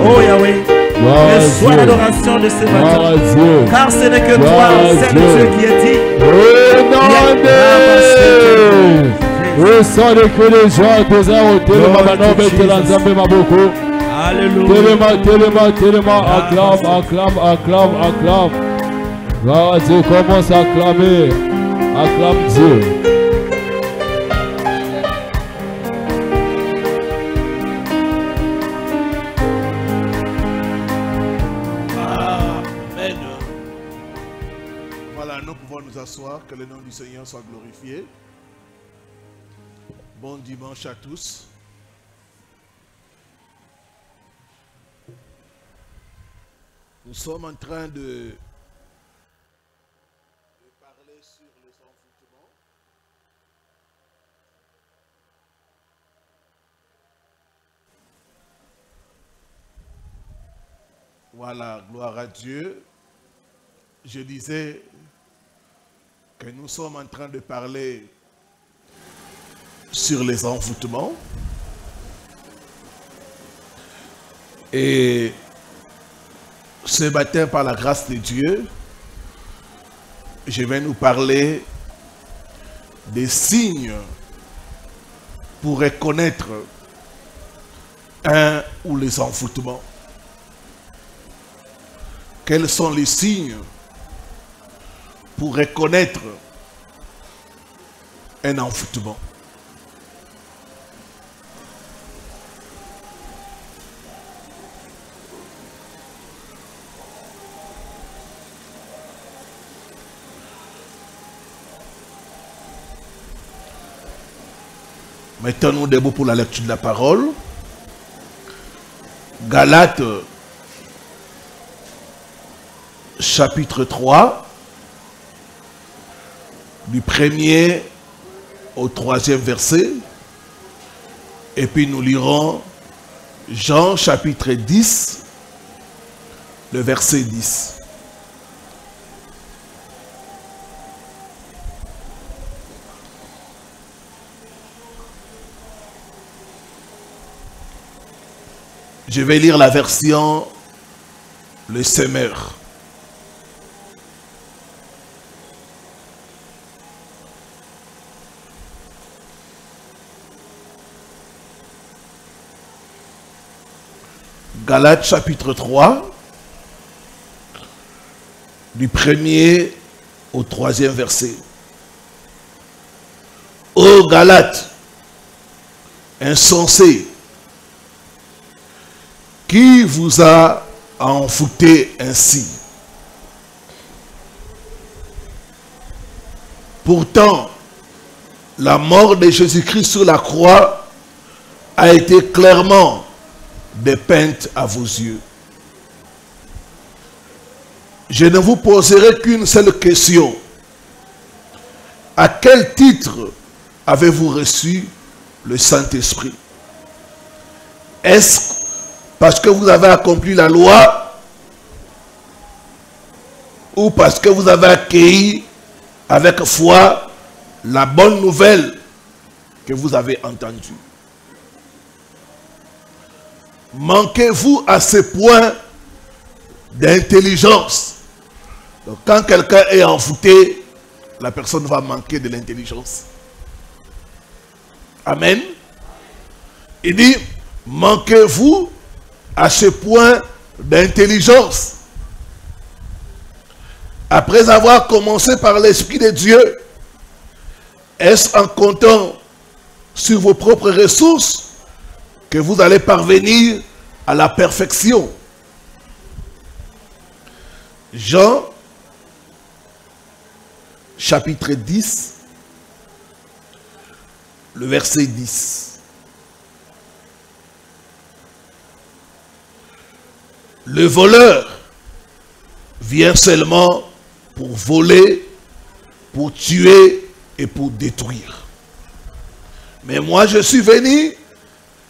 Oh Yahweh, reçois l'adoration de ce matin. Car ce n'est que toi, c'est le Dieu qui est dit. Reçois les cris de joie, tes airs au téléma, maintenant, mettez l'ensemble, ma beaucoup. Alléluia. Téléma, acclame. Gloire à Dieu, commence à acclamer. Acclame Dieu. Amen. Voilà, nous pouvons nous asseoir, que le nom du Seigneur soit glorifié. Bon dimanche à tous. Nous sommes en train de parler sur les envoûtements. Voilà, gloire à Dieu. Je disais que nous sommes en train de parler sur les envoûtements. Et ce matin, par la grâce de Dieu, je vais nous parler des signes pour reconnaître un ou les envoûtements. Quels sont les signes pour reconnaître un envoûtement? Mettons-nous debout pour la lecture de la parole. Galates, chapitre 3, du 1er au 3e verset. Et puis nous lirons Jean, chapitre 10, le verset 10. Je vais lire la version Le Semeur. Galates chapitre 3, du 1er au 3e verset. Ô Galates, insensés, qui vous a envoûté ainsi? Pourtant, la mort de Jésus-Christ sur la croix a été clairement dépeinte à vos yeux. Je ne vous poserai qu'une seule question. À quel titre avez-vous reçu le Saint-Esprit? Est-ce parce que vous avez accompli la loi ou parce que vous avez accueilli avec foi la bonne nouvelle que vous avez entendue? Manquez-vous à ce point d'intelligence? Donc quand quelqu'un est envoûté, la personne va manquer de l'intelligence. Amen. Il dit, manquez-vous à ce point d'intelligence? Après avoir commencé par l'Esprit de Dieu, est-ce en comptant sur vos propres ressources que vous allez parvenir à la perfection? Jean, chapitre 10, le verset 10. Le voleur vient seulement pour voler, pour tuer et pour détruire. Mais moi je suis venu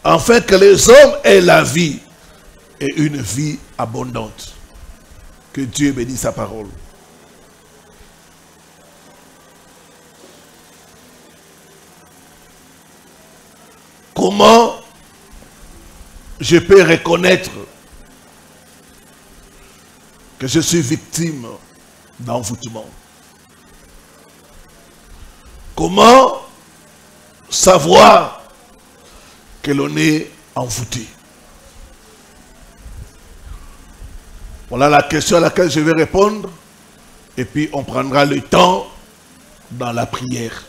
afin que les hommes aient la vie et une vie abondante. Que Dieu bénisse sa parole. Comment je peux reconnaître que je suis victime d'envoûtement. Comment savoir que l'on est envoûté? Voilà la question à laquelle je vais répondre. Et puis on prendra le temps dans la prière.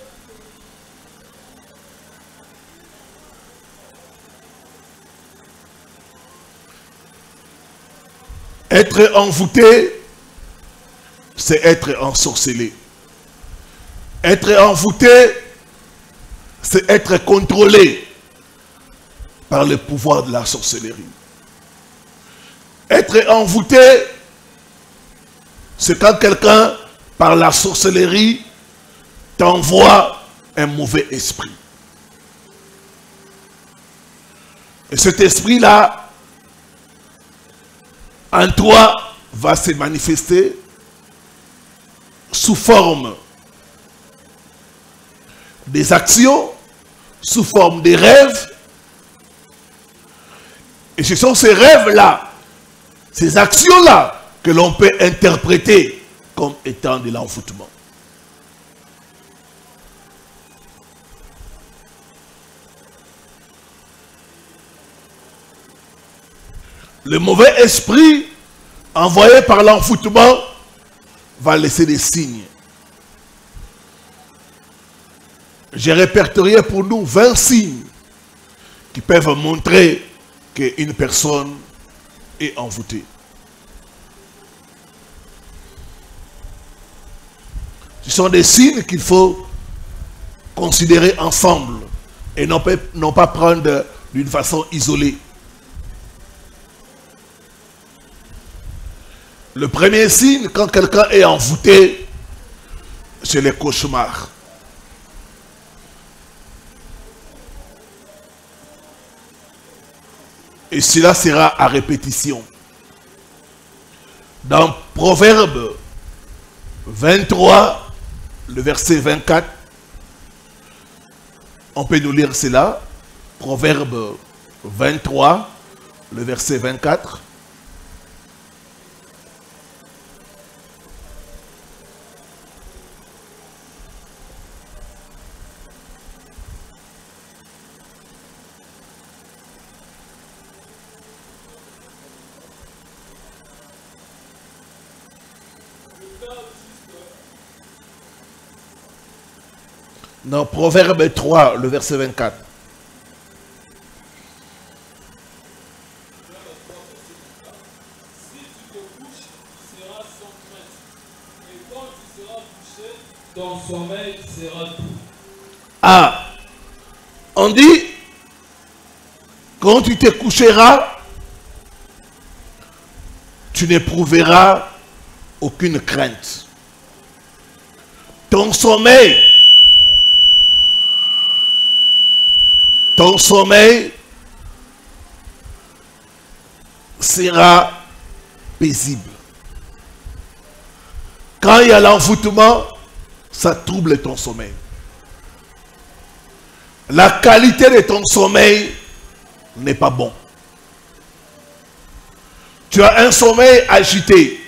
Être envoûté, c'est être ensorcelé. Être envoûté, c'est être contrôlé par le pouvoir de la sorcellerie. Être envoûté, c'est quand quelqu'un, par la sorcellerie, t'envoie un mauvais esprit. Et cet esprit-là, en toi, va se manifester sous forme des actions, sous forme des rêves. Et ce sont ces rêves-là, ces actions-là, que l'on peut interpréter comme étant de l'envoûtement. Le mauvais esprit envoyé par l'envoûtement va laisser des signes. J'ai répertorié pour nous 20 signes qui peuvent montrer qu'une personne est envoûtée. Ce sont des signes qu'il faut considérer ensemble et non pas prendre d'une façon isolée. Le premier signe, quand quelqu'un est envoûté, c'est les cauchemars. Et cela sera à répétition. Dans Proverbe 23, le verset 24, on peut nous lire cela. Proverbe 23, le verset 24. Dans Proverbe 3, le verset 24. Si tu te couches, tu seras sans crainte. Et quand tu seras couché, ton sommeil sera doux. Ah, on dit, quand tu te coucheras, tu n'éprouveras aucune crainte. Ton sommeil sera paisible. Quand il y a l'envoûtement, ça trouble ton sommeil. La qualité de ton sommeil n'est pas bon. Tu as un sommeil agité.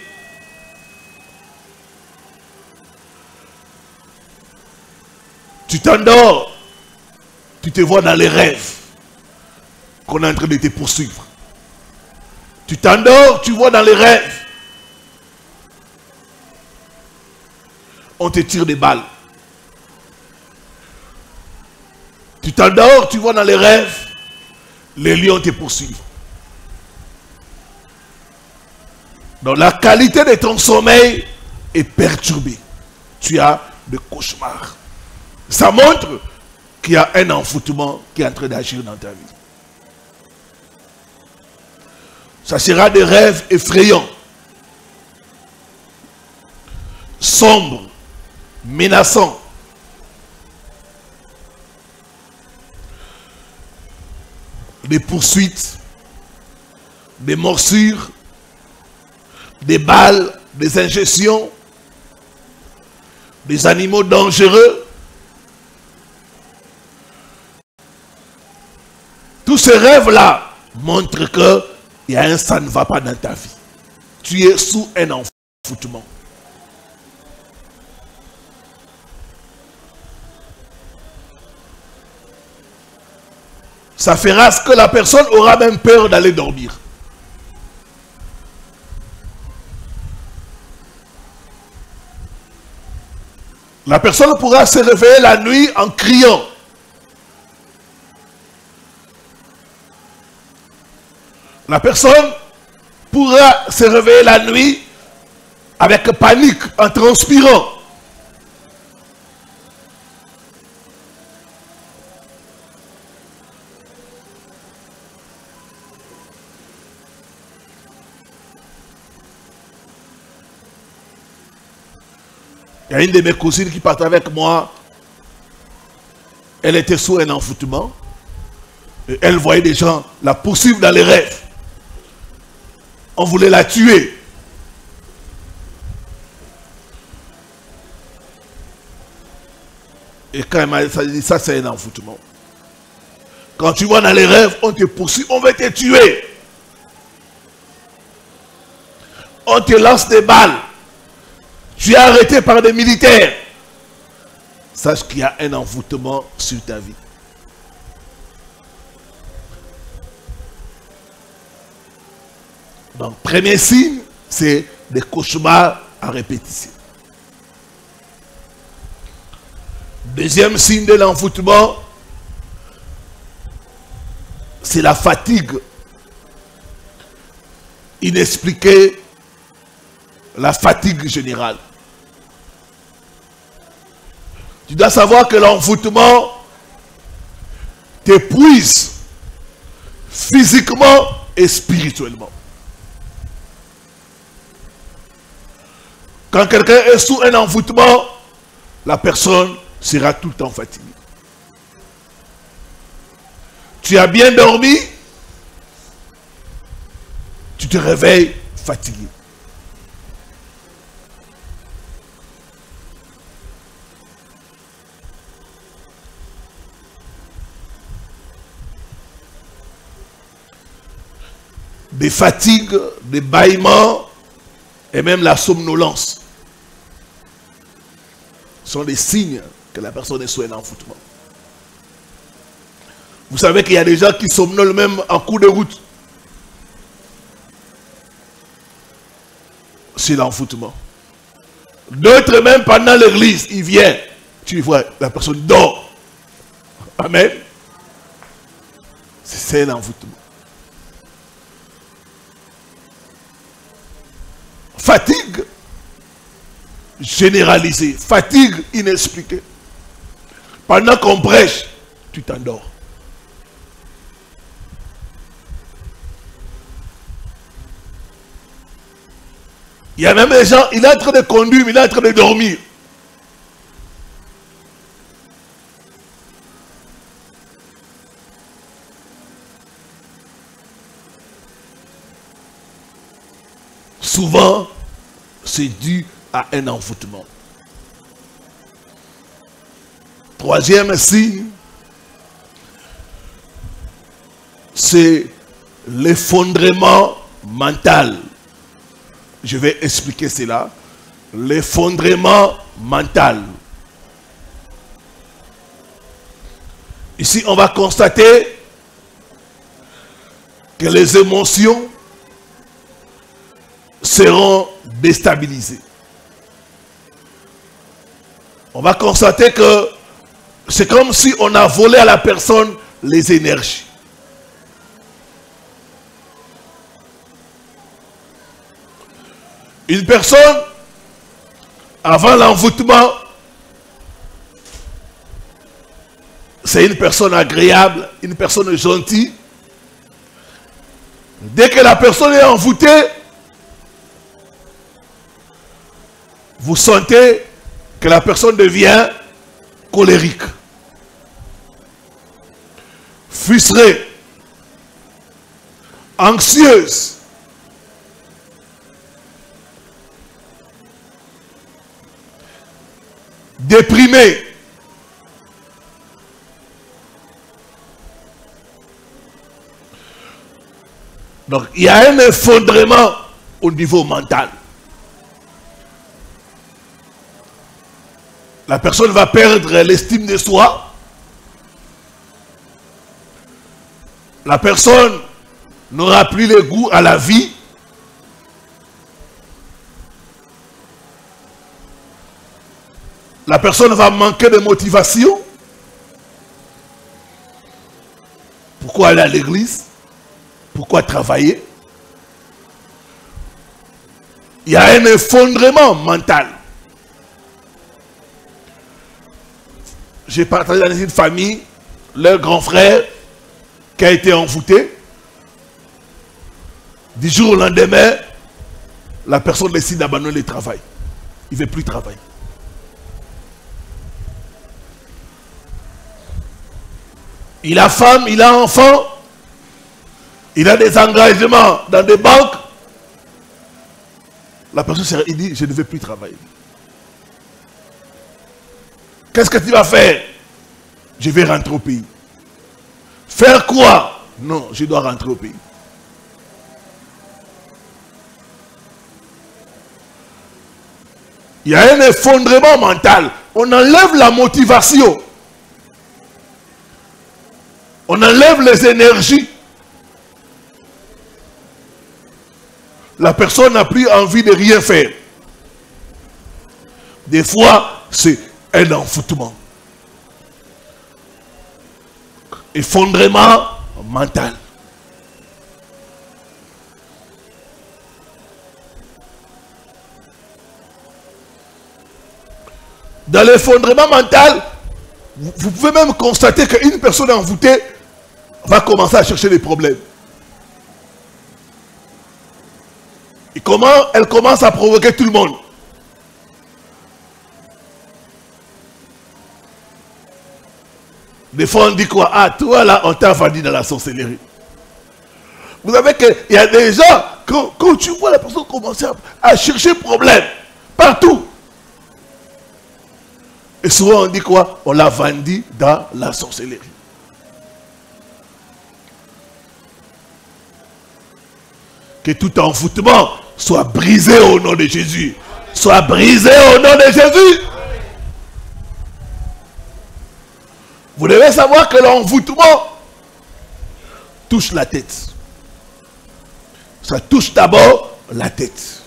Tu t'endors. Tu te vois dans les rêves qu'on est en train de te poursuivre. Tu t'endors, tu vois dans les rêves. On te tire des balles. Tu t'endors, tu vois dans les rêves, les lions te poursuivent. Donc la qualité de ton sommeil est perturbée. Tu as des cauchemars. Ça montre qu'il y a un envoûtement qui est en train d'agir dans ta vie. Ça sera des rêves effrayants, sombres, menaçants. Des poursuites, des morsures, des balles, des injections, des animaux dangereux. Tous ces rêves-là montrent qu'il y a un ça ne va pas dans ta vie. tu es sous un envoûtement. Ça fera ce que la personne aura même peur d'aller dormir. La personne pourra se réveiller la nuit en criant. La personne pourra se réveiller la nuit avec panique, en transpirant. Il y a une de mes cousines qui partait avec moi. Elle était sous un envoûtement. Et elle voyait des gens la poursuivre dans les rêves. On voulait la tuer. Et quand elle m'a dit ça, c'est un envoûtement. Quand tu vois dans les rêves, on te poursuit, on va te tuer. On te lance des balles. Tu es arrêté par des militaires. Sache qu'il y a un envoûtement sur ta vie. Donc, premier signe, c'est des cauchemars à répétition. Deuxième signe de l'envoûtement, c'est la fatigue inexpliquée, la fatigue générale. Tu dois savoir que l'envoûtement t'épuise physiquement et spirituellement. Quand quelqu'un est sous un envoûtement, la personne sera tout le temps fatiguée. Tu as bien dormi, tu te réveilles fatigué. Des fatigues, des bâillements et même la somnolence sont des signes que la personne est sous un envoûtement. Vous savez qu'il y a des gens qui somnolent même en cours de route. C'est l'envoûtement. D'autres même pendant l'église, ils viennent. Tu vois, la personne dort. Amen. C'est l'envoûtement. Fatigue généralisée, fatigue inexpliquée. Pendant qu'on prêche, tu t'endors. Il y a même des gens, il est en train de conduire, mais il est en train de dormir. Souvent, c'est dû à un envoûtement. Troisième signe, c'est l'effondrement mental. Je vais expliquer cela. L'effondrement mental. Ici, on va constater que les émotions seront déstabilisées. On va constater que c'est comme si on a volé à la personne les énergies. Une personne, avant l'envoûtement, c'est une personne agréable, une personne gentille. Dès que la personne est envoûtée, vous sentez que la personne devient colérique, frustrée, anxieuse. Déprimée. Donc, il y a un effondrement au niveau mental. La personne va perdre l'estime de soi. La personne n'aura plus le goût à la vie. La personne va manquer de motivation. Pourquoi aller à l'église? Pourquoi travailler? Il y a un effondrement mental. J'ai partagé dans une famille, leur grand frère qui a été envoûté. Du jour au lendemain, la personne décide d'abandonner le travail. Il ne veut plus travailler. Il a femme, il a enfant, il a des engagements dans des banques. La personne, il dit, je ne veux plus travailler. Qu'est-ce que tu vas faire? Je vais rentrer au pays. Faire quoi? Non, je dois rentrer au pays. Il y a un effondrement mental. On enlève la motivation. On enlève les énergies. La personne n'a plus envie de rien faire. Des fois, c'est un enfoutement. Effondrement mental. Dans l'effondrement mental, vous pouvez même constater qu'une personne envoûtée va commencer à chercher des problèmes. Et comment elle commence à provoquer tout le monde? Des fois on dit quoi? Ah, toi là, on t'a vendu dans la sorcellerie. Vous savez qu'il y a des gens, quand tu vois la personne commencer à chercher problème partout. Et souvent on dit quoi? On l'a vendu dans la sorcellerie. Que tout envoûtement soit brisé au nom de Jésus. Soit brisé au nom de Jésus. Vous devez savoir que l'envoûtement touche la tête. Ça touche d'abord la tête.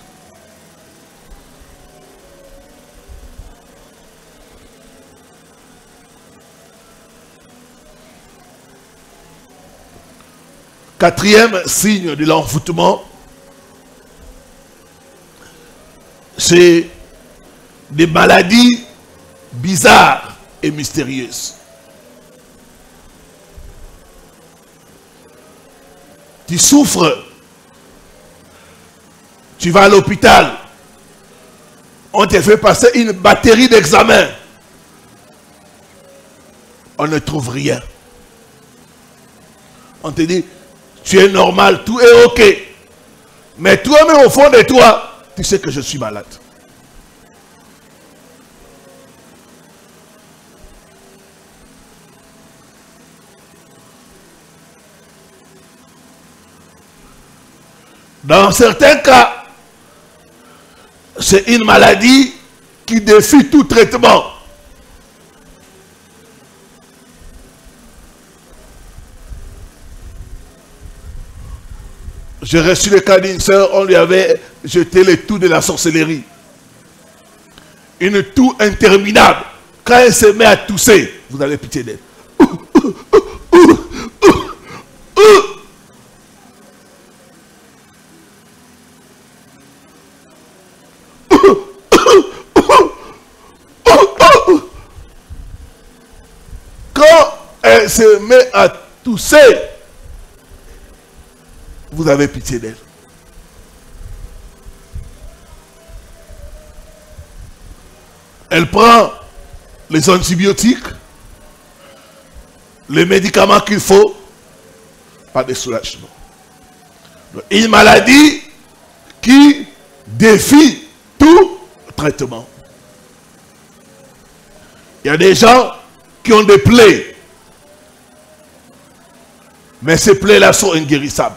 Quatrième signe de l'envoûtement, c'est des maladies bizarres et mystérieuses. Tu souffres, tu vas à l'hôpital, on te fait passer une batterie d'examens, on ne trouve rien. On te dit, tu es normal, tout est ok. Mais toi-même au fond de toi, tu sais que je suis malade. Dans certains cas, c'est une maladie qui défie tout traitement. J'ai reçu le cas d'une sœur, on lui avait jeté le tout de la sorcellerie. Une toux interminable. Quand elle se met à tousser, vous avez pitié d'elle. Quand elle se met à tousser, vous avez pitié d'elle. Elle prend les antibiotiques, les médicaments qu'il faut, pas de soulagement. Donc, une maladie qui défie tout traitement. Il y a des gens qui ont des plaies, mais ces plaies-là sont inguérissables.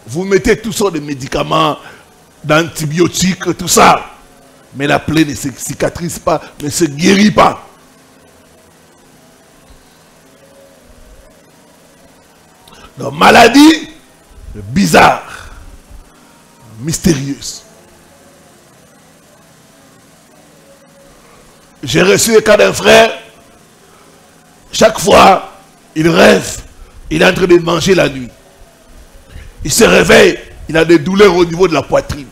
Vous mettez toutes sortes de médicaments, d'antibiotiques, tout ça. Mais la plaie ne se cicatrise pas, ne se guérit pas. Donc, maladie bizarre, mystérieuse. J'ai reçu le cas d'un frère. Chaque fois, il rêve. Il est en train de manger la nuit. Il se réveille. Il a des douleurs au niveau de la poitrine.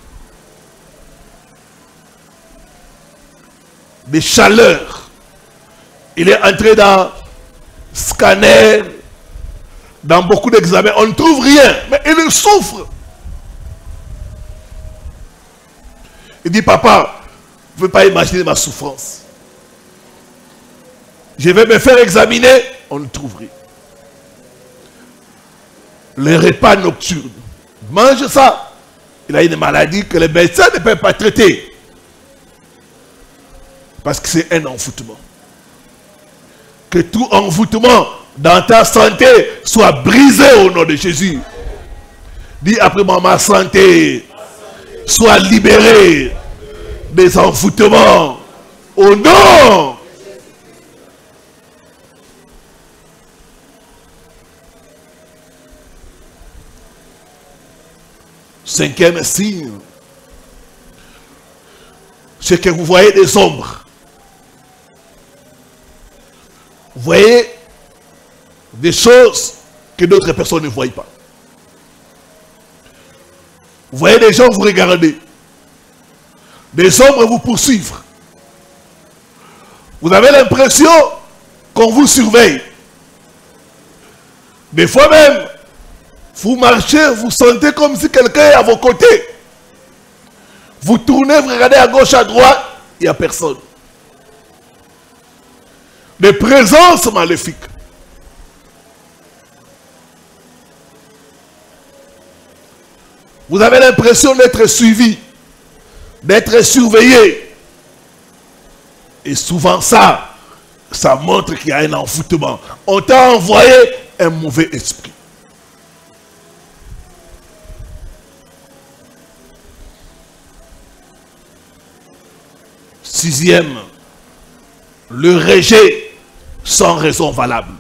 Des chaleurs. Il est entré dans scanner, dans beaucoup d'examens. On ne trouve rien. Mais il souffre. Il dit, papa, vous ne pouvez pas imaginer ma souffrance. Je vais me faire examiner. On ne trouve rien. Les repas nocturnes. Mange ça. Il a une maladie que les médecins ne peuvent pas traiter. Parce que c'est un envoûtement. Que tout envoûtement dans ta santé soit brisé au nom de Jésus. Dis après moi, ma santé soit libérée des envoûtements au nom. Cinquième signe, c'est que vous voyez des ombres. Vous voyez des choses que d'autres personnes ne voient pas. Vous voyez des gens vous regarder. Des ombres vous poursuivre. Vous avez l'impression qu'on vous surveille. Des fois même, vous marchez, vous sentez comme si quelqu'un est à vos côtés. Vous tournez, vous regardez à gauche, à droite, il n'y a personne. Des présences maléfiques. Vous avez l'impression d'être suivi, d'être surveillé. Et souvent ça montre qu'il y a un envoûtement. On t'a envoyé un mauvais esprit. Sixième, le rejet sans raison valable.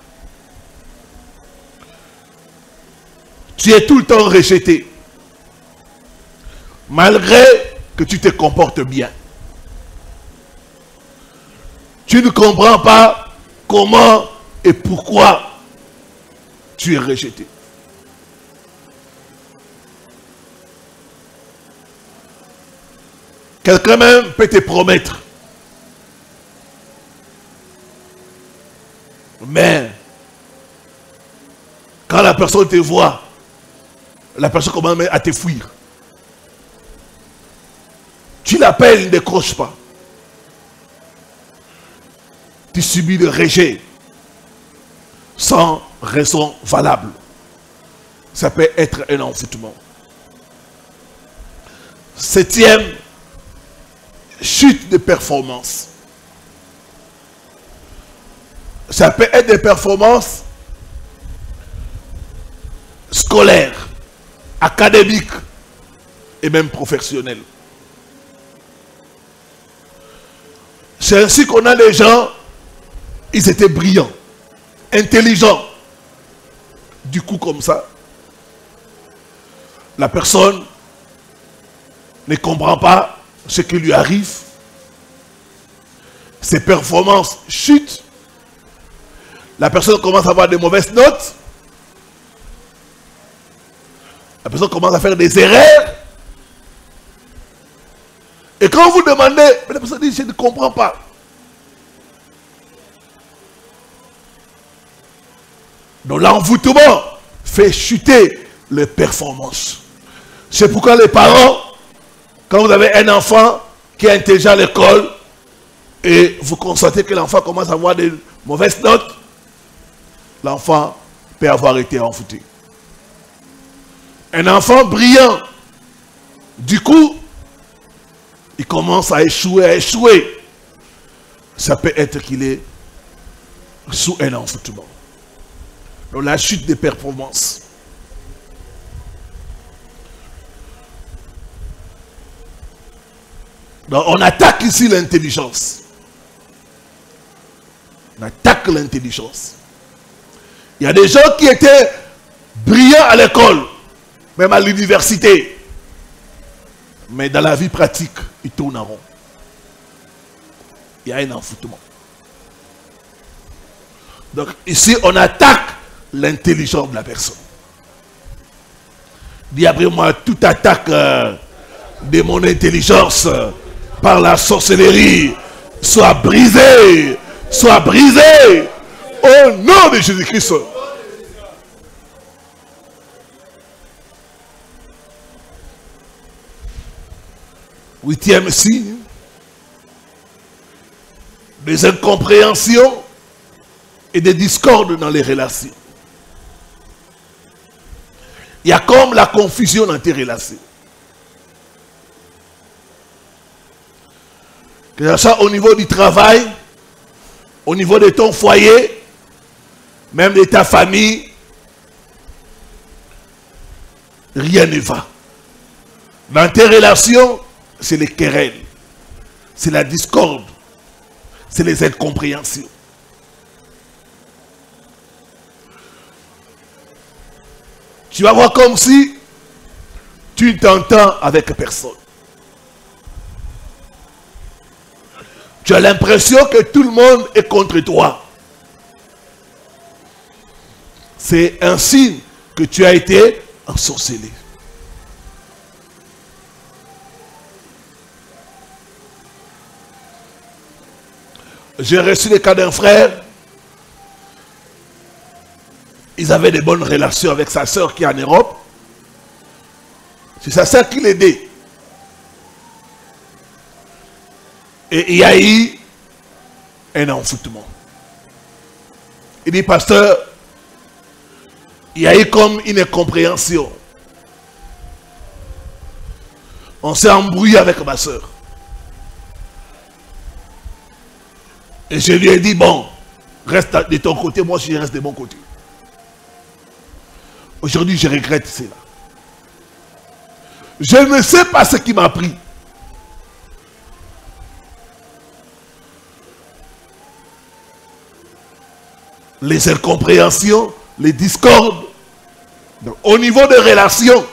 Tu es tout le temps rejeté, malgré que tu te comportes bien. Tu ne comprends pas comment et pourquoi tu es rejeté. Quelqu'un même peut te promettre. Mais, quand la personne te voit, la personne commence à te fuir. Tu l'appelles, il ne décroche pas. Tu subis le rejet sans raison valable. Ça peut être un envoûtement. Septième, chute de performance. Ça peut être des performances scolaires, académiques et même professionnelles. C'est ainsi qu'on a des gens, ils étaient brillants, intelligents. Du coup, comme ça, la personne ne comprend pas ce qui lui arrive. Ses performances chutent. La personne commence à avoir de mauvaises notes. La personne commence à faire des erreurs. Et quand vous demandez, la personne dit, je ne comprends pas. Donc l'envoûtement fait chuter les performances. C'est pourquoi les parents, quand vous avez un enfant qui est intelligent à l'école, et vous constatez que l'enfant commence à avoir de mauvaises notes, l'enfant peut avoir été envoûté. Un enfant brillant, du coup, il commence à échouer. Ça peut être qu'il est sous un envoûtement. Donc la chute des performances. Donc on attaque ici l'intelligence. On attaque l'intelligence. Il y a des gens qui étaient brillants à l'école, même à l'université. Mais dans la vie pratique, ils tournent en rond. Il y a un enfoutement. Donc ici, on attaque l'intelligence de la personne. Dis après moi, toute attaque de mon intelligence par la sorcellerie soit brisée. Soit brisée au nom de Jésus-Christ. Huitième signe, des incompréhensions et des discordes dans les relations. Il y a comme la confusion dans tes relations. Que ce soit au niveau du travail, au niveau de ton foyer, même de ta famille, rien ne va. Dans tes relations, c'est les querelles, c'est la discorde, c'est les incompréhensions. Tu vas voir comme si tu t'entends avec personne. Tu as l'impression que tout le monde est contre toi. C'est un signe que tu as été ensorcelé. J'ai reçu le cas d'un frère. Ils avaient de bonnes relations avec sa soeur qui est en Europe. C'est sa soeur qui l'aidait. Et il y a eu un enfoutement. Il dit, pasteur, il y a eu comme une incompréhension. On s'est embrouillé avec ma soeur. Et je lui ai dit, bon, reste de ton côté, moi je reste de mon côté. Aujourd'hui, je regrette cela. Je ne sais pas ce qui m'a pris. Les incompréhensions, les discordes. Donc, au niveau des relations,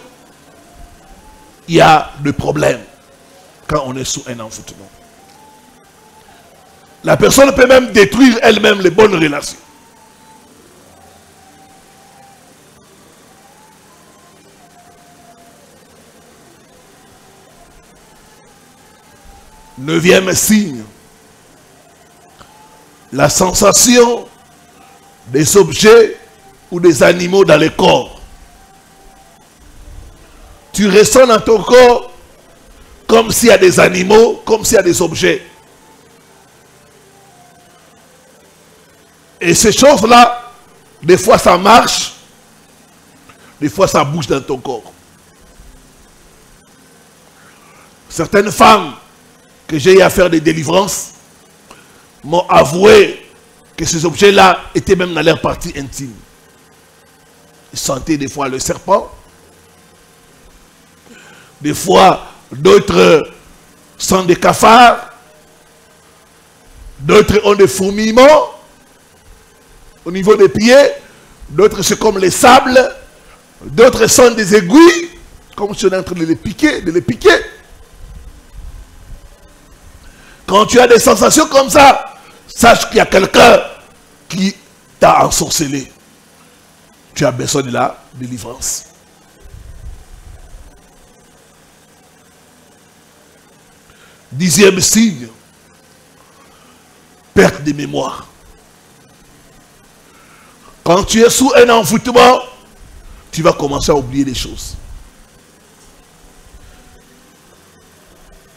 il y a des problèmes quand on est sous un enfoutement. La personne peut même détruire elle-même les bonnes relations. Neuvième signe, la sensation des objets ou des animaux dans le corps. Tu ressens dans ton corps comme s'il y a des animaux, comme s'il y a des objets. Et ces choses-là, des fois ça marche, des fois ça bouge dans ton corps. Certaines femmes que j'ai eu à faire des délivrances m'ont avoué que ces objets-là étaient même dans leur partie intime. Ils sentaient des fois le serpent. Des fois, d'autres sont des cafards. D'autres ont des fourmillements au niveau des pieds. D'autres, c'est comme les sables. D'autres sont des aiguilles, comme si on est en train de les piquer, Quand tu as des sensations comme ça, sache qu'il y a quelqu'un qui t'a ensorcelé. Tu as besoin de la délivrance. Dixième signe, perte de mémoire. Quand tu es sous un envoûtement, tu vas commencer à oublier des choses.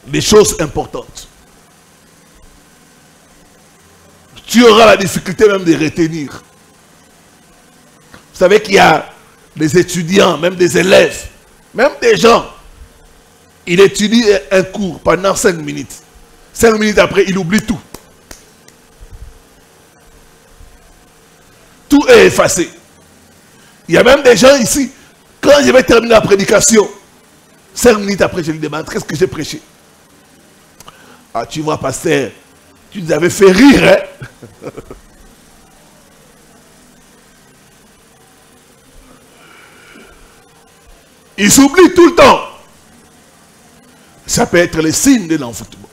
Des choses importantes. Tu auras la difficulté même de retenir. Vous savez qu'il y a des étudiants, même des élèves, même des gens. Il étudie un cours pendant 5 minutes. 5 minutes après, il oublie tout. Tout est effacé. Il y a même des gens ici, quand je vais terminer la prédication, 5 minutes après, je lui demande, qu'est-ce que j'ai prêché? Ah, tu vois, pasteur, tu nous avais fait rire, hein? Ils s'oublient tout le temps. Ça peut être le signe de l'envoûtement.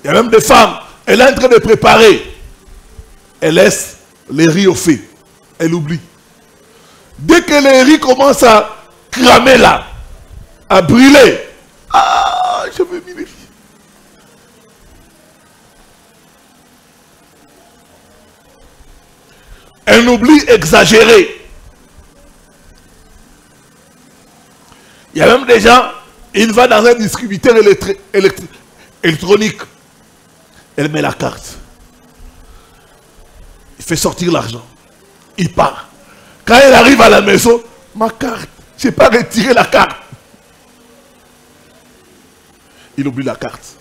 Il y a même des femmes, elle est en train de préparer. Elle laisse les riz au feu. Elle oublie. Dès que les riz commencent à cramer là, à brûler, ah, je veux mis les riz. Un oubli exagéré. Il y a même des gens, il va dans un distributeur électronique. Elle met la carte. Il fait sortir l'argent. Il part. Quand elle arrive à la maison, ma carte, je n'ai pas retiré la carte. Il oublie la carte.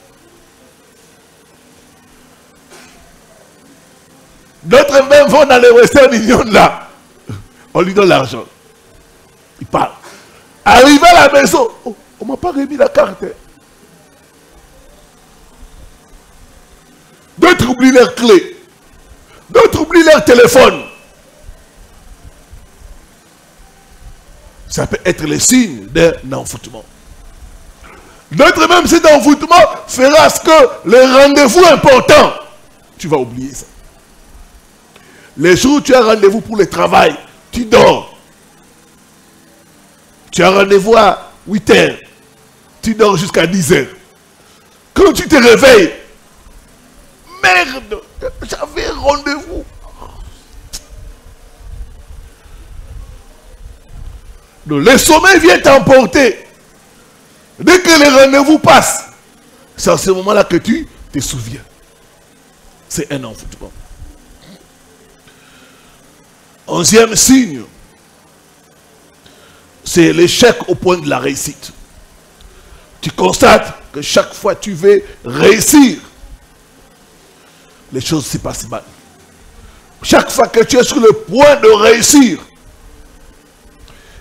D'autres même vont dans le Western Union là. On lui donne l'argent. Il part. Arrivé à la maison, oh, on ne m'a pas remis la carte. D'autres oublient leurs clés. D'autres oublient leur téléphone. Ça peut être le signe d'un envoûtement. D'autres même, cet envoûtement fera ce que le rendez-vous important, tu vas oublier ça. Les jours où tu as rendez-vous pour le travail, tu dors. Tu as rendez-vous à 8 h. Tu dors jusqu'à 10 h. Quand tu te réveilles, merde, j'avais rendez-vous. Donc, le sommeil vient t'emporter. Dès que le rendez-vous passe, c'est à ce moment-là que tu te souviens. C'est un envoûtement. 11e signe, c'est l'échec au point de la réussite. Tu constates que chaque fois que tu veux réussir, les choses se passent mal. Chaque fois que tu es sur le point de réussir,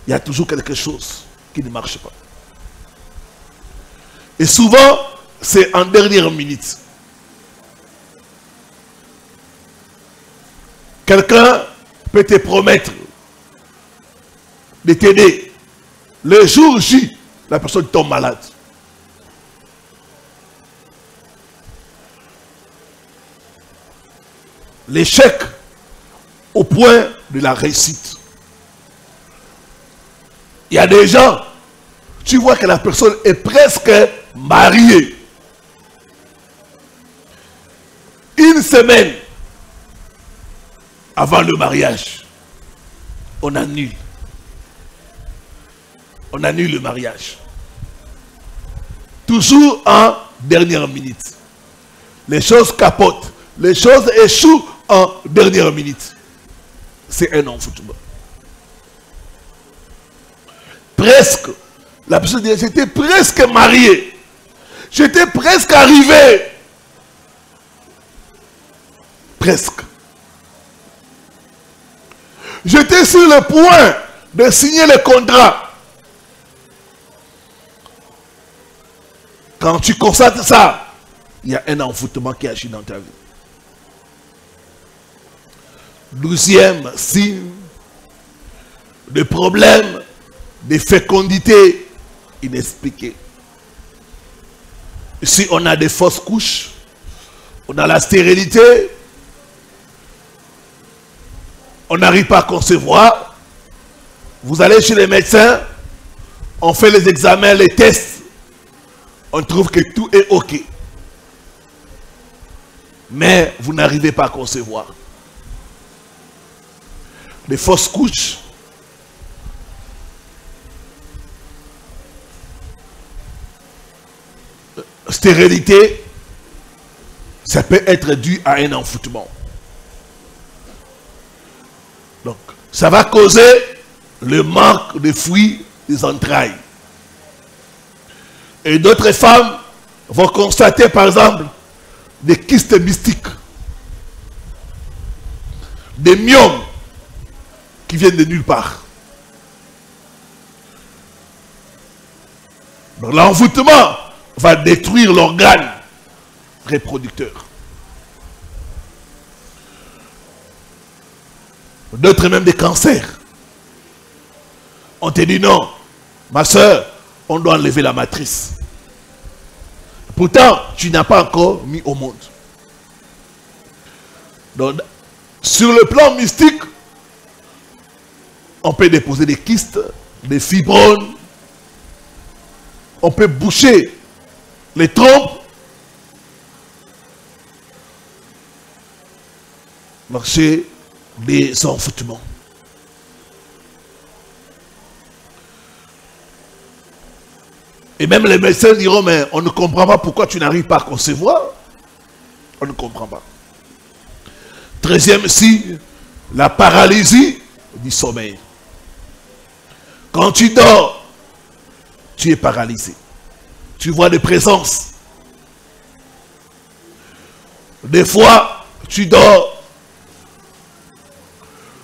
il y a toujours quelque chose qui ne marche pas. Et souvent, c'est en dernière minute. Quelqu'un peut te promettre de t'aider. Le jour J, la personne tombe malade. L'échec au point de la réussite. Il y a des gens, tu vois que la personne est presque mariée. Une semaine avant le mariage, on annule. On annule le mariage. Toujours en dernière minute. Les choses capotent. Les choses échouent en dernière minute. C'est un envoûtement. Presque. La personne dit, j'étais presque marié. J'étais presque arrivé. Presque. J'étais sur le point de signer le contrat. Quand tu constates ça, il y a un envoûtement qui agit dans ta vie. 12e signe de problème de fécondité inexpliquée. Si on a des fausses couches, on a la stérilité, on n'arrive pas à concevoir, vous allez chez les médecins, on fait les examens, les tests, on trouve que tout est OK. Mais vous n'arrivez pas à concevoir. Les fausses couches, stérilité, ça peut être dû à un envoûtement. Donc, ça va causer le manque de fruits des entrailles. Et d'autres femmes vont constater, par exemple, des kystes mystiques, des myomes qui viennent de nulle part. Donc, l'envoûtement va détruire l'organe reproducteur. D'autres même des cancers. On te dit non, ma soeur, on doit enlever la matrice. Pourtant, tu n'as pas encore mis au monde. Donc, sur le plan mystique, on peut déposer des kystes, des fibromes, on peut boucher les trompes, marcher des envoûtements. Et même les médecins diront, mais on ne comprend pas pourquoi tu n'arrives pas à concevoir. On ne comprend pas. 13e signe, la paralysie du sommeil. Quand tu dors, tu es paralysé. Tu vois des présences. Des fois, tu dors,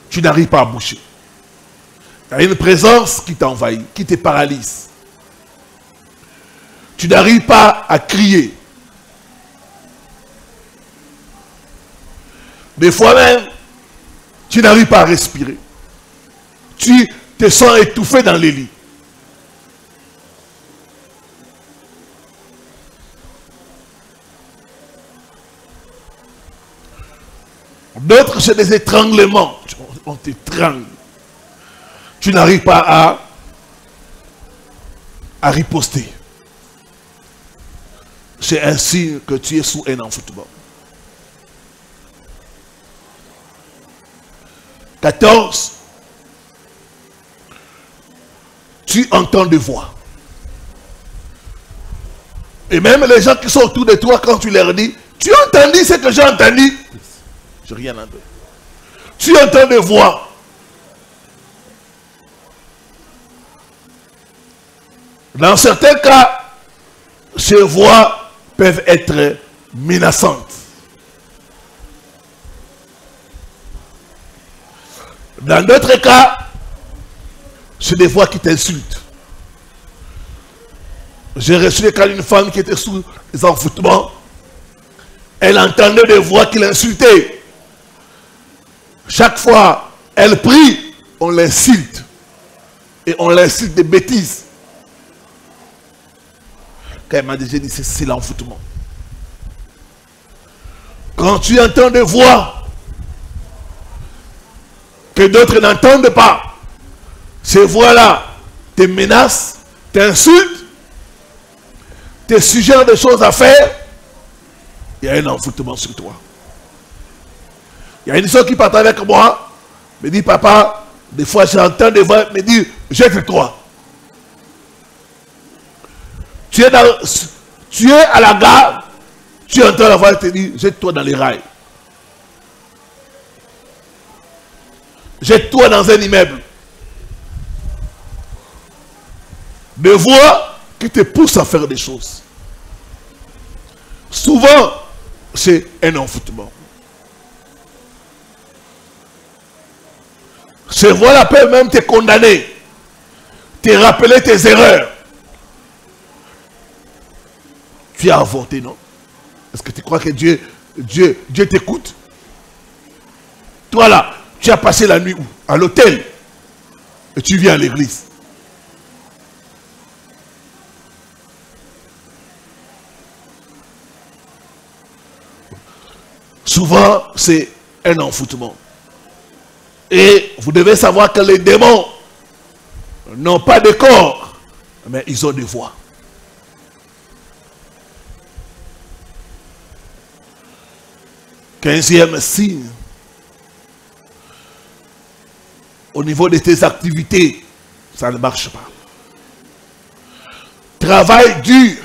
tu n'arrives pas à bouger. Il y a une présence qui t'envahit, qui te paralyse. Tu n'arrives pas à crier. Des fois même, tu n'arrives pas à respirer. Tu te sens étouffé dans les lits. D'autres, c'est des étranglements. On t'étrangle. Tu n'arrives pas à riposter. C'est ainsi que tu es sous un envoûtement. 14. Tu entends des voix. Et même les gens qui sont autour de toi, quand tu leur dis, tu as entendu ce que j'ai entendu? Je n'ai rien entendu. Tu entends des voix. Dans certains cas, ces voix peuvent être menaçantes. Dans d'autres cas, c'est des voix qui t'insultent. J'ai reçu le cas d'une femme qui était sous les envoûtements. Elle entendait des voix qui l'insultaient. Chaque fois, elle prie, on l'insulte. Et on l'insulte des bêtises. Quand elle m'a déjà dit, c'est l'envoûtement. Quand tu entends des voix que d'autres n'entendent pas, ces voix-là te menacent, t'insultent, te suggèrent des choses à faire, il y a un envoûtement sur toi. Il y a une soeur qui part avec moi, me dit, papa, des fois j'entends des voix, me dit, jette-toi. Tu es à la gare, tu entends la voix te dire, jette-toi dans les rails. Jette-toi dans un immeuble. Des voix qui te poussent à faire des choses. Souvent, c'est un envoûtement. Ces voix-là peuvent même te condamner, te rappeler tes erreurs. Tu as avorté, non? Est-ce que tu crois que Dieu t'écoute? Toi là, tu as passé la nuit où? À l'hôtel. Et tu viens à l'église. Souvent, c'est un envoûtement. Et vous devez savoir que les démons n'ont pas de corps, mais ils ont des voix. Quinzième signe. Au niveau de tes activités, ça ne marche pas. Travail dur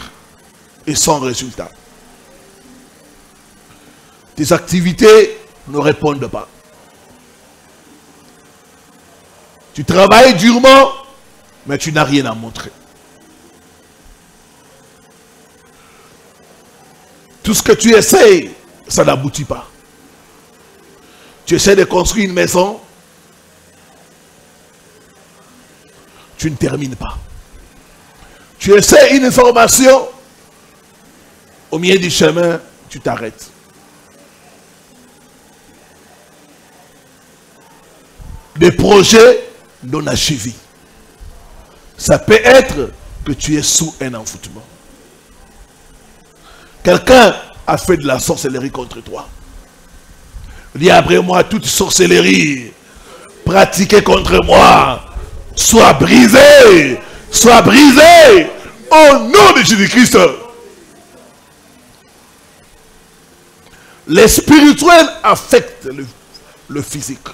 et sans résultat. Tes activités ne répondent pas. Tu travailles durement, mais tu n'as rien à montrer. Tout ce que tu essayes, ça n'aboutit pas. Tu essaies de construire une maison, tu ne termines pas. Tu essaies une formation, Au milieu du chemin, tu t'arrêtes. Des projets non achevés. Ça peut être que tu es sous un envoûtement. Quelqu'un a fait de la sorcellerie contre toi. Dis après moi, toute sorcellerie pratiquée contre moi soit brisée, soit brisée au nom de Jésus-Christ. Les spirituels affectent le physique.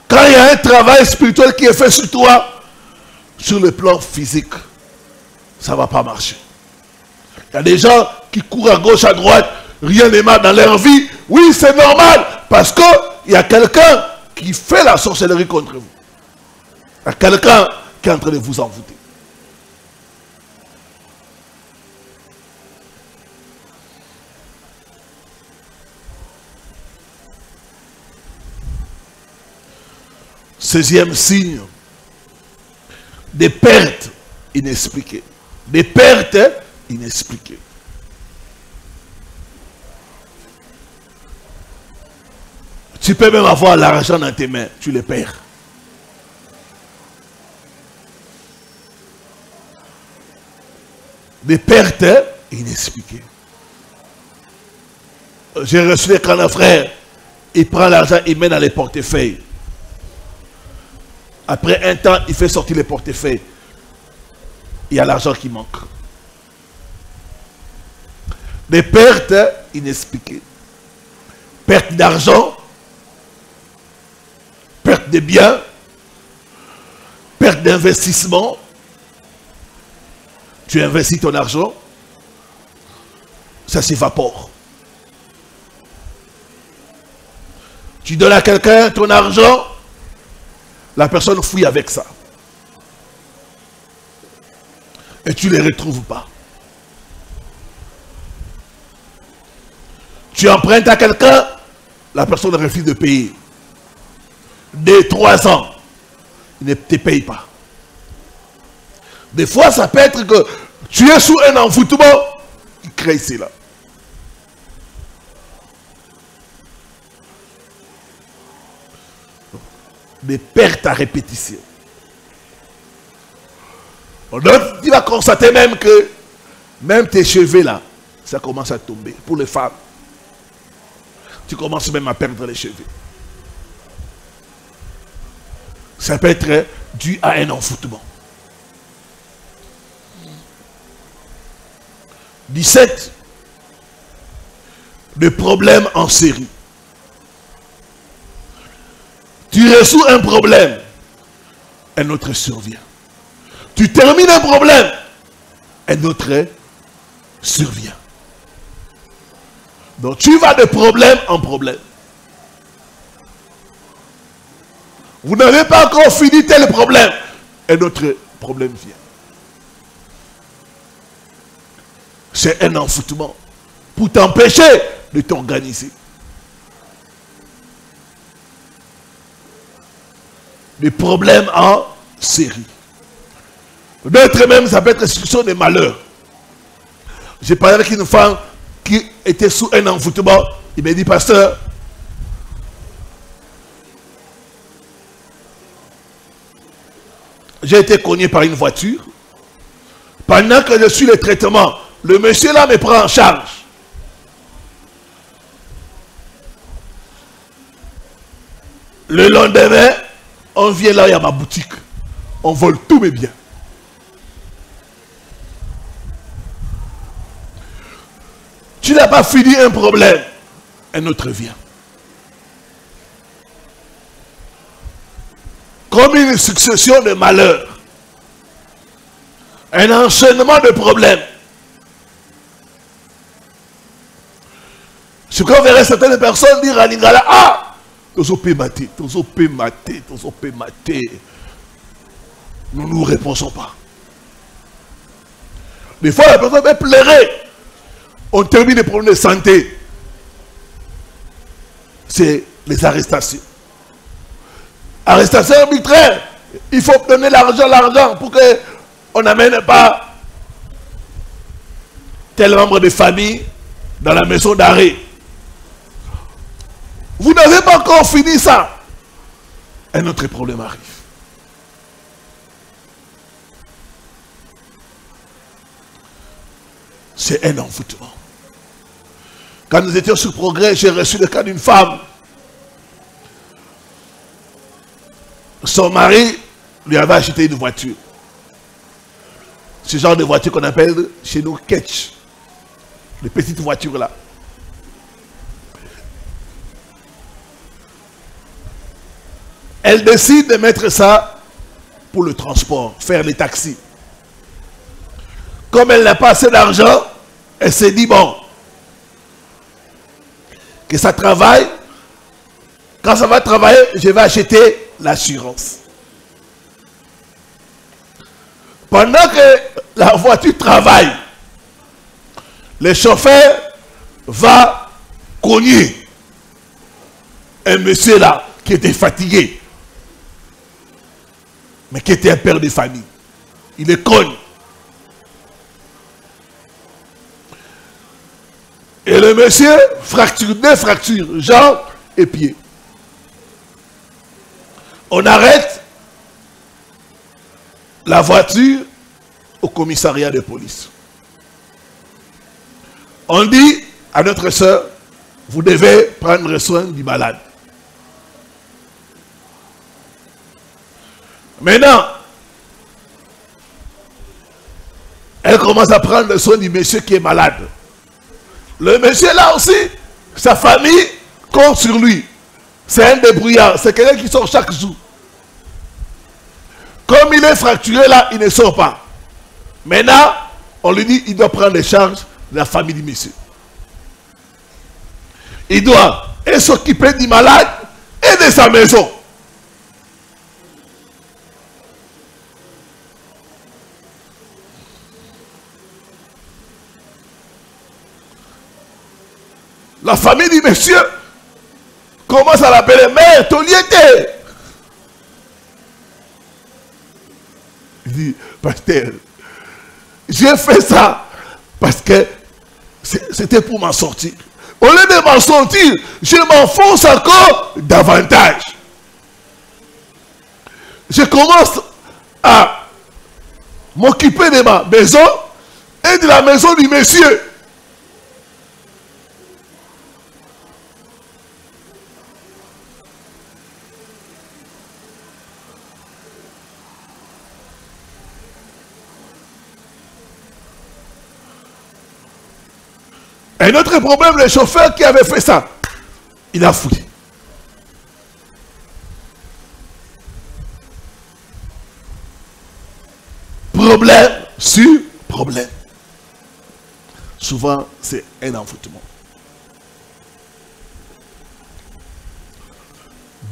Quand il y a un travail spirituel qui est fait sur toi, sur le plan physique, ça ne va pas marcher. Il y a des gens qui courent à gauche, à droite, rien n'est mal dans leur vie. Oui, c'est normal, parce qu'il y a quelqu'un qui fait la sorcellerie contre vous. Il y a quelqu'un qui est en train de vous envoûter. Seizième signe, des pertes inexpliquées. Des pertes inexpliquées. Tu peux même avoir l'argent dans tes mains, tu le perds. Des pertes inexpliquées. J'ai reçu les grands frères, il prend l'argent, il met dans les portefeuilles. Après un temps, il fait sortir les portefeuilles. Il y a l'argent qui manque. Des pertes inexpliquées. Perte d'argent, perte de biens, perte d'investissement. Tu investis ton argent, ça s'évapore. Tu donnes à quelqu'un ton argent, la personne fouille avec ça. Et tu ne les retrouves pas. Tu empruntes à quelqu'un, la personne refuse de payer. 2-3 ans, il ne te paye pas. Des fois, ça peut être que tu es sous un envoûtement qui crée cela. Des pertes à répétition. Donc, tu vas constater même que même tes cheveux là, ça commence à tomber. Pour les femmes, tu commences même à perdre les cheveux. Ça peut être dû à un envoûtement. 17. De problèmes en série. Tu résous un problème, un autre survient. Tu termines un problème, un autre survient. Donc tu vas de problème en problème. Vous n'avez pas encore fini tel problème, un autre problème vient. C'est un envoûtement pour t'empêcher de t'organiser. Des problèmes en série. D'autres même, ça peut être situation de malheur. J'ai parlé avec une femme qui était sous un envoûtement. Il m'a dit, pasteur, j'ai été cogné par une voiture. Pendant que je suis le traitement, le monsieur là me prend en charge. Le lendemain, on vient là, il y a ma boutique. On vole tous mes biens. Tu n'as pas fini un problème, un autre vient. Comme une succession de malheurs. Un enchaînement de problèmes. Ce qu'on verrait certaines personnes dire à Lingala, ah, tozo pe maté. Nous ne nous répondons pas. Des fois, la personne va pleurer. On termine les problèmes de santé. C'est les arrestations. Arrestation arbitraire. Il faut donner l'argent pour qu'on n'amène pas tel membre de famille dans la maison d'arrêt. Vous n'avez pas encore fini ça. Un autre problème arrive. C'est un envoûtement. Quand nous étions sur Progrès, j'ai reçu le cas d'une femme. Son mari lui avait acheté une voiture. Ce genre de voiture qu'on appelle chez nous ketch. Les petites voitures là. Elle décide de mettre ça pour le transport, faire les taxis. Comme elle n'a pas assez d'argent, elle s'est dit, bon, que ça travaille. Quand ça va travailler, je vais acheter l'assurance. Pendant que la voiture travaille, le chauffeur va cogner un monsieur là qui était fatigué, mais qui était un père de famille. Il le cogne. Et le monsieur fracture, deux fractures, jambes et pieds. On arrête la voiture au commissariat de police. On dit à notre soeur, vous devez prendre soin du malade. Maintenant, elle commence à prendre soin du monsieur qui est malade. Le monsieur là aussi, sa famille compte sur lui. C'est un débrouillard, c'est quelqu'un qui sort chaque jour. Comme il est fracturé là, il ne sort pas. Maintenant, on lui dit il doit prendre les charges de la famille du monsieur. Il doit s'occuper du malade et de sa maison. La famille du monsieur commence à l'appeler mère Toliete. Il dit, pasteur, j'ai fait ça parce que c'était pour m'en sortir. Au lieu de m'en sortir, je m'enfonce encore davantage. Je commence à m'occuper de ma maison et de la maison du monsieur. Un autre problème, le chauffeur qui avait fait ça, il a fouillé. Problème sur problème. Souvent, c'est un envoûtement.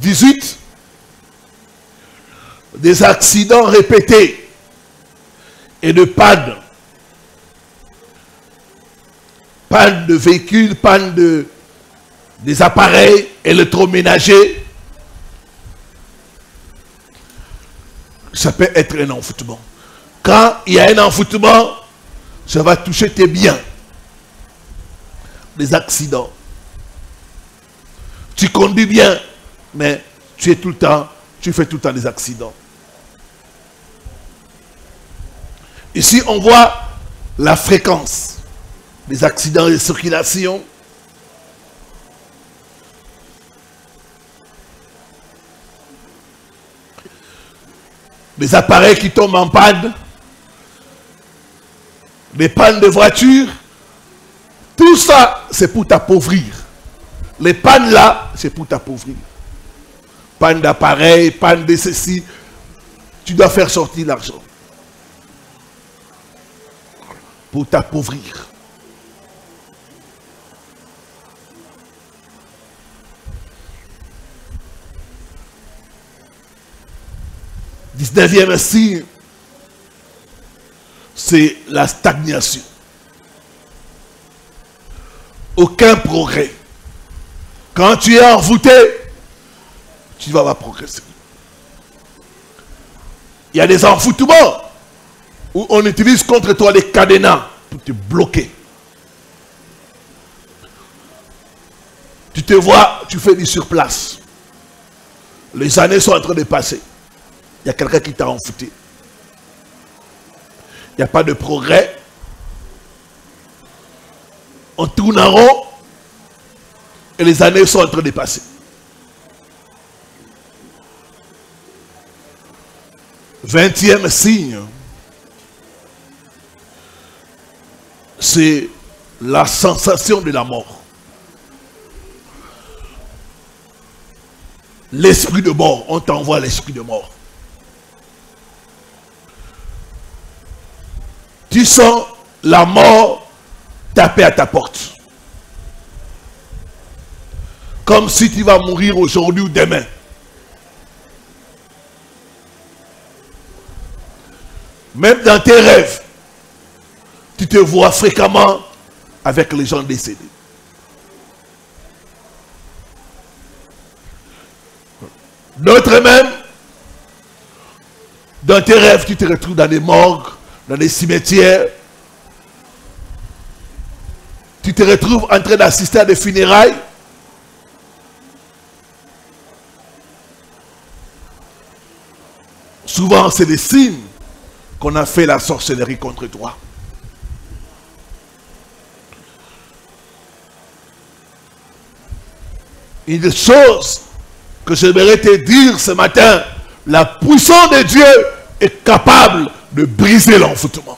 18. Des accidents répétés et de panne. Panne de véhicules, panne des appareils électroménagers. Ça peut être un envoûtement. Quand il y a un envoûtement, ça va toucher tes biens. Des accidents. Tu conduis bien, mais tu fais tout le temps des accidents. Ici, on voit la fréquence des accidents de circulation. Des appareils qui tombent en panne. Des pannes de voiture. Tout ça, c'est pour t'appauvrir. Les pannes là, c'est pour t'appauvrir. Panne d'appareil, panne de ceci. Tu dois faire sortir l'argent. Pour t'appauvrir. Le 19e signe, c'est la stagnation. Aucun progrès. Quand tu es envoûté, tu ne vas pas progresser. Il y a des envoûtements où on utilise contre toi les cadenas pour te bloquer. Tu te vois, tu fais du surplace. Les années sont en train de passer. Il y a quelqu'un qui t'a enfouté. Il n'y a pas de progrès. On tourne en rond et les années sont en train de passer. Vingtième signe, c'est la sensation de la mort. L'esprit de mort, on t'envoie l'esprit de mort. Tu sens la mort taper à ta porte. Comme si tu vas mourir aujourd'hui ou demain. Même dans tes rêves, tu te vois fréquemment avec les gens décédés. D'autres même, dans tes rêves, tu te retrouves dans des morgues, dans des cimetières. Tu te retrouves en train d'assister à des funérailles. Souvent, c'est des signes qu'on a fait la sorcellerie contre toi. Une chose que j'aimerais te dire ce matin, la puissance de Dieu est capable de briser l'envoûtement.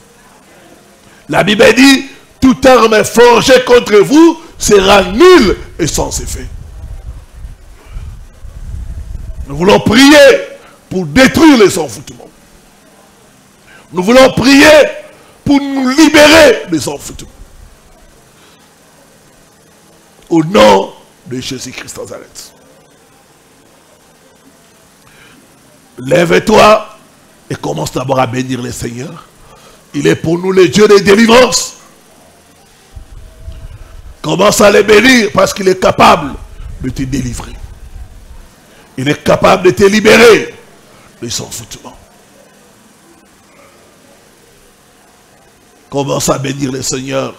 La Bible dit, toute arme forgée contre vous sera nulle et sans effet. Nous voulons prier pour détruire les envoûtements. Nous voulons prier pour nous libérer des envoûtements. Au nom de Jésus-Christ Nazareth. Lève-toi et commence d'abord à bénir le Seigneur. Il est pour nous le Dieu de délivrance. Commence à le bénir parce qu'il est capable de te délivrer. Il est capable de te libérer de son envoûtement. Commence à bénir le Seigneur.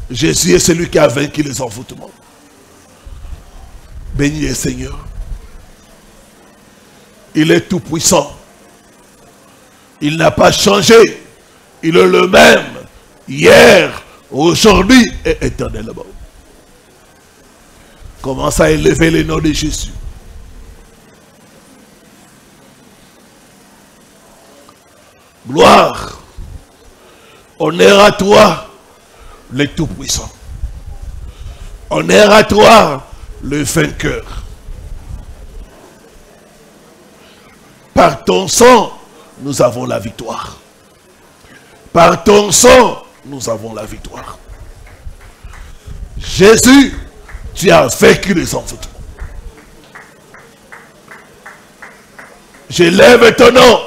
Jésus est celui qui a vaincu les envoûtements. Bénis le Seigneur. Il est tout puissant. Il n'a pas changé. Il est le même hier, aujourd'hui et éternellement. Commence à élever le nom de Jésus. Gloire, honneur à toi, le Tout-Puissant. Honneur à toi, le vainqueur. Par ton sang, nous avons la victoire. Par ton sang, nous avons la victoire. Jésus, tu as vaincu les envoûtements. J'élève ton nom,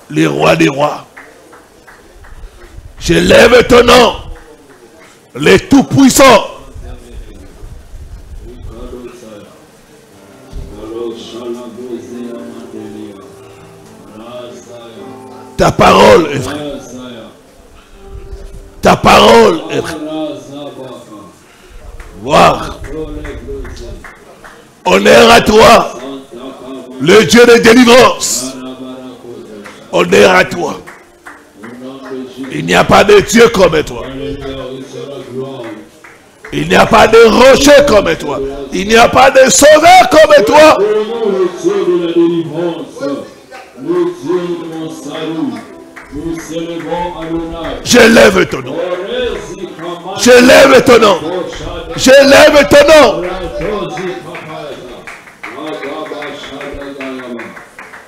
le roi des rois. J'élève ton nom, le Tout-Puissant. Ta parole est vraie. Ta parole est vraie. Gloire. Honneur à toi, le Dieu de délivrance. Honneur à toi. Il n'y a pas de Dieu comme toi. Il n'y a pas de rocher comme toi. Il n'y a pas de sauveur comme toi. J'élève ton nom. J'élève ton nom. J'élève ton nom.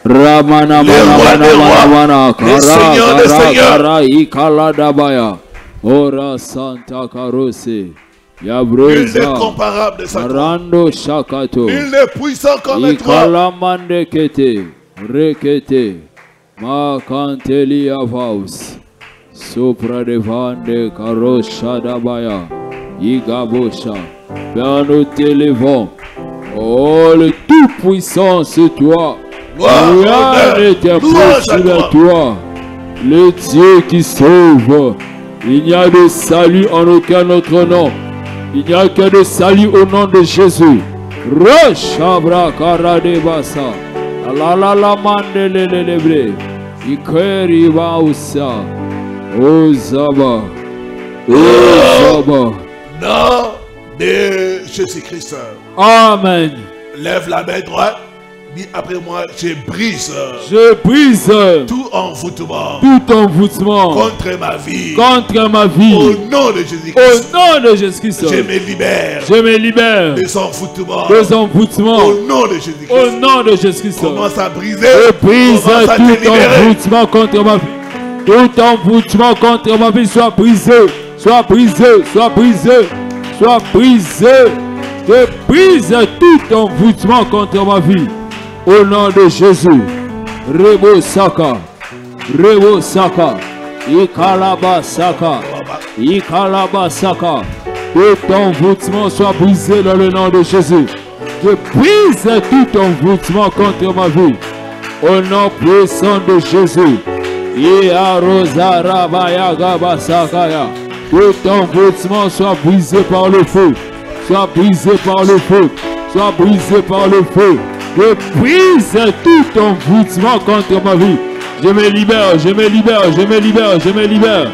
Ramana mana le Seigneur des Seigneurs. Ora Santa Carose. Nul Yabrosa. n'est comparable de sa gloire. Rando Shakato. Nul n'est puissant comme toi. Ikalamande kete. Rekete. Ma canteli avaus. Sopra de vande Karosha dabaya. Igabosha. Père, nous t'élevons. Oh, le Tout-Puissant, c'est toi. Rien n'était possible à toi. Le Dieu qui sauve. Il n'y a de salut en aucun autre nom. Il n'y a que de salut au nom de Jésus. Roshabra karadebasa. La la la mandelelebre. Ikeri bausa. Ozaba. Ozaba. Nom de Jésus-Christ. Amen. Lève la main droite. Dis après moi, je brise tout envoûtement contre ma vie. Au nom de Jésus-Christ. Au nom de Jésus-Christ. Je me libère. Des envoûtements. Au nom de Jésus-Christ. Au nom de Jésus-Christ. Commence à briser. Je brise tout envoûtement contre ma vie. Tout envoûtement contre ma vie soit brisé. Soit brisé. Soit brisé. Soit brisé. Je brise tout envoûtement contre ma vie. Au nom de Jésus. Rebo Saka. Rebo Saka. Ikalaba Saka. Ikalaba Saka. Tout envoûtement soit brisé dans le nom de Jésus. Je brise tout envoûtement contre ma vie. Au nom puissant de Jésus. Tout envoûtement soit brisé par le feu. Soit brisé par le feu. Soit brisé par le feu. Je brise tout envoûtement contre ma vie. Je me libère, je me libère, je me libère, je me libère.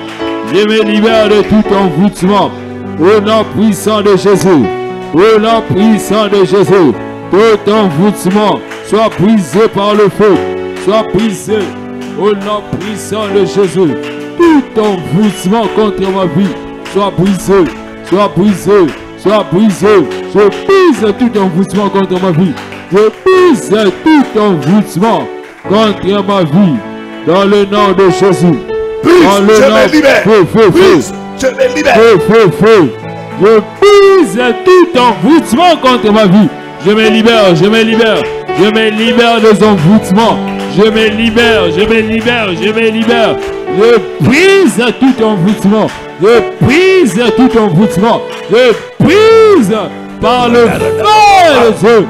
Je me libère de tout envoûtement. Au nom puissant de Jésus. Au nom puissant de Jésus. Tout envoûtement soit brisé par le feu. Soit brisé. Au nom puissant de Jésus. Tout envoûtement contre ma vie soit brisé. Soit brisé. Soit brisé. Je brise tout envoûtement contre ma vie. Je brise tout envoûtement contre ma vie. Dans le nom de Jésus. Dans le nom de Jésus. Je me libère. Je brise tout envoûtement contre ma vie. Je me libère, je me libère. Je me libère des envoûtements. Je me libère, je me libère, je me libère. Je brise tout envoûtement. Je brise tout envoûtement. Je brise par le feu de Dieu.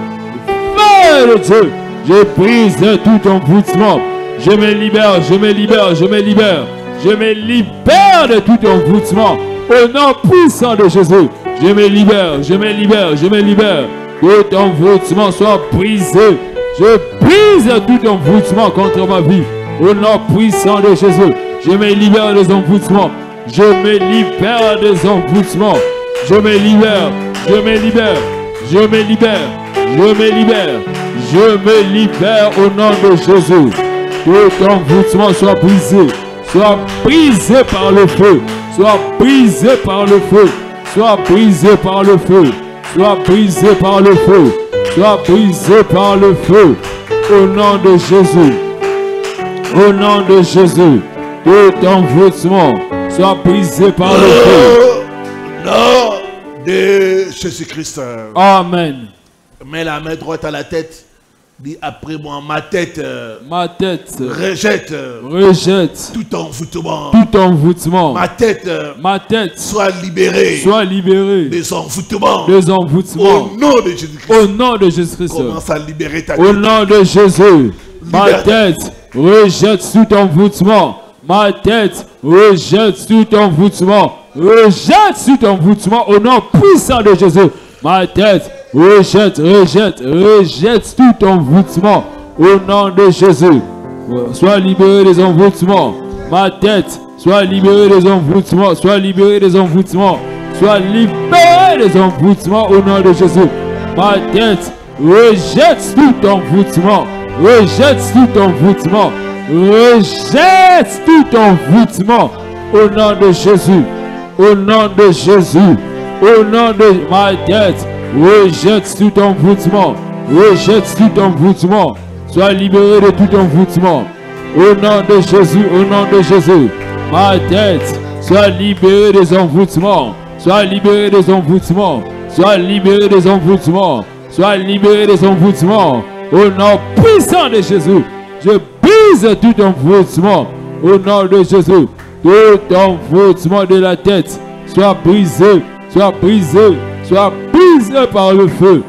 Feu de Dieu. Je brise tout envoûtement. Je me libère, je me libère, je me libère. Je me libère de tout envoûtement. Au nom puissant de Jésus. Je me libère, je me libère, je me libère. Tout envoûtement soit brisé. Je brise tout envoûtement contre ma vie. Au nom puissant de Jésus. Je me libère des envoûtements. Je me libère des envoûtements. Je me libère, je me libère, je me libère, je me libère, je me libère au nom de Jésus. Tout envoûtement soit brisé par le feu, soit brisé par le feu, soit brisé par le feu, soit brisé par le feu, soit brisé par le feu, au nom de Jésus, au nom de Jésus. Tout envoûtement soit brisé par le feu. Nom de Jésus-Christ. Amen. Mets la main droite à la tête. Dis après moi, ma tête rejette tout envoûtement. Ma tête soit libérée des envoûtements. Au nom de Jésus-Christ. Au nom de Jésus-Christ. Commence à libérer ta tête. Au nom de Jésus. Ma tête rejette tout envoûtement. Ma tête rejette tout envoûtement. Rejette tout envoûtement au nom puissant de Jésus. Ma tête rejette tout envoûtement au nom de Jésus. Sois libéré des envoûtements. Ma tête, sois libéré des envoûtements. Sois libéré des envoûtements. Sois libéré des envoûtements au nom de Jésus. Ma tête rejette tout envoûtement. Rejette tout envoûtement. Rejette tout envoûtement au nom de Jésus. Au nom de Jésus. Au nom de ma tête. Rejette tout envoûtement. Rejette tout envoûtement. Sois libéré de tout envoûtement. Au nom de Jésus. Au nom de Jésus. Ma tête. Sois libéré des envoûtements. Sois libéré des envoûtements. Sois libéré des envoûtements. Sois libéré des envoûtements. Au nom puissant de Jésus. Je brise tout envoûtement. Au nom de Jésus. Tout envoûtement de la tête. Soit brisé. Soit brisé. Soit brisé par le feu.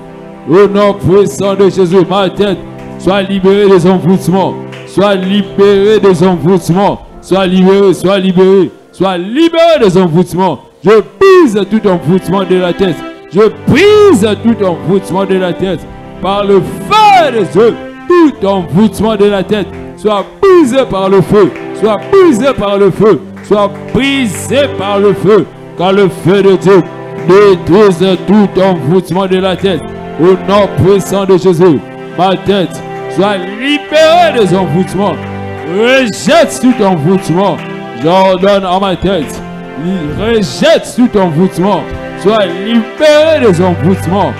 Au nom puissant de Jésus. Ma tête. Sois libéré des envoûtements. Sois libéré des envoûtements. Sois libéré. Sois libéré. Sois libéré des envoûtements. Je brise tout envoûtement de la tête. Je brise tout envoûtement de la tête. Par le feu de Dieu, tout envoûtement de la tête soit brisé par le feu. Soit brisé par le feu. Soit brisé par le feu. Car le feu de Dieu détruise tout envoûtement de la tête. Au nom puissant de Jésus, ma tête soit libérée des envoûtements. Rejette tout envoûtement. J'ordonne à ma tête. Rejette tout envoûtement. Sois libéré des envoûtements.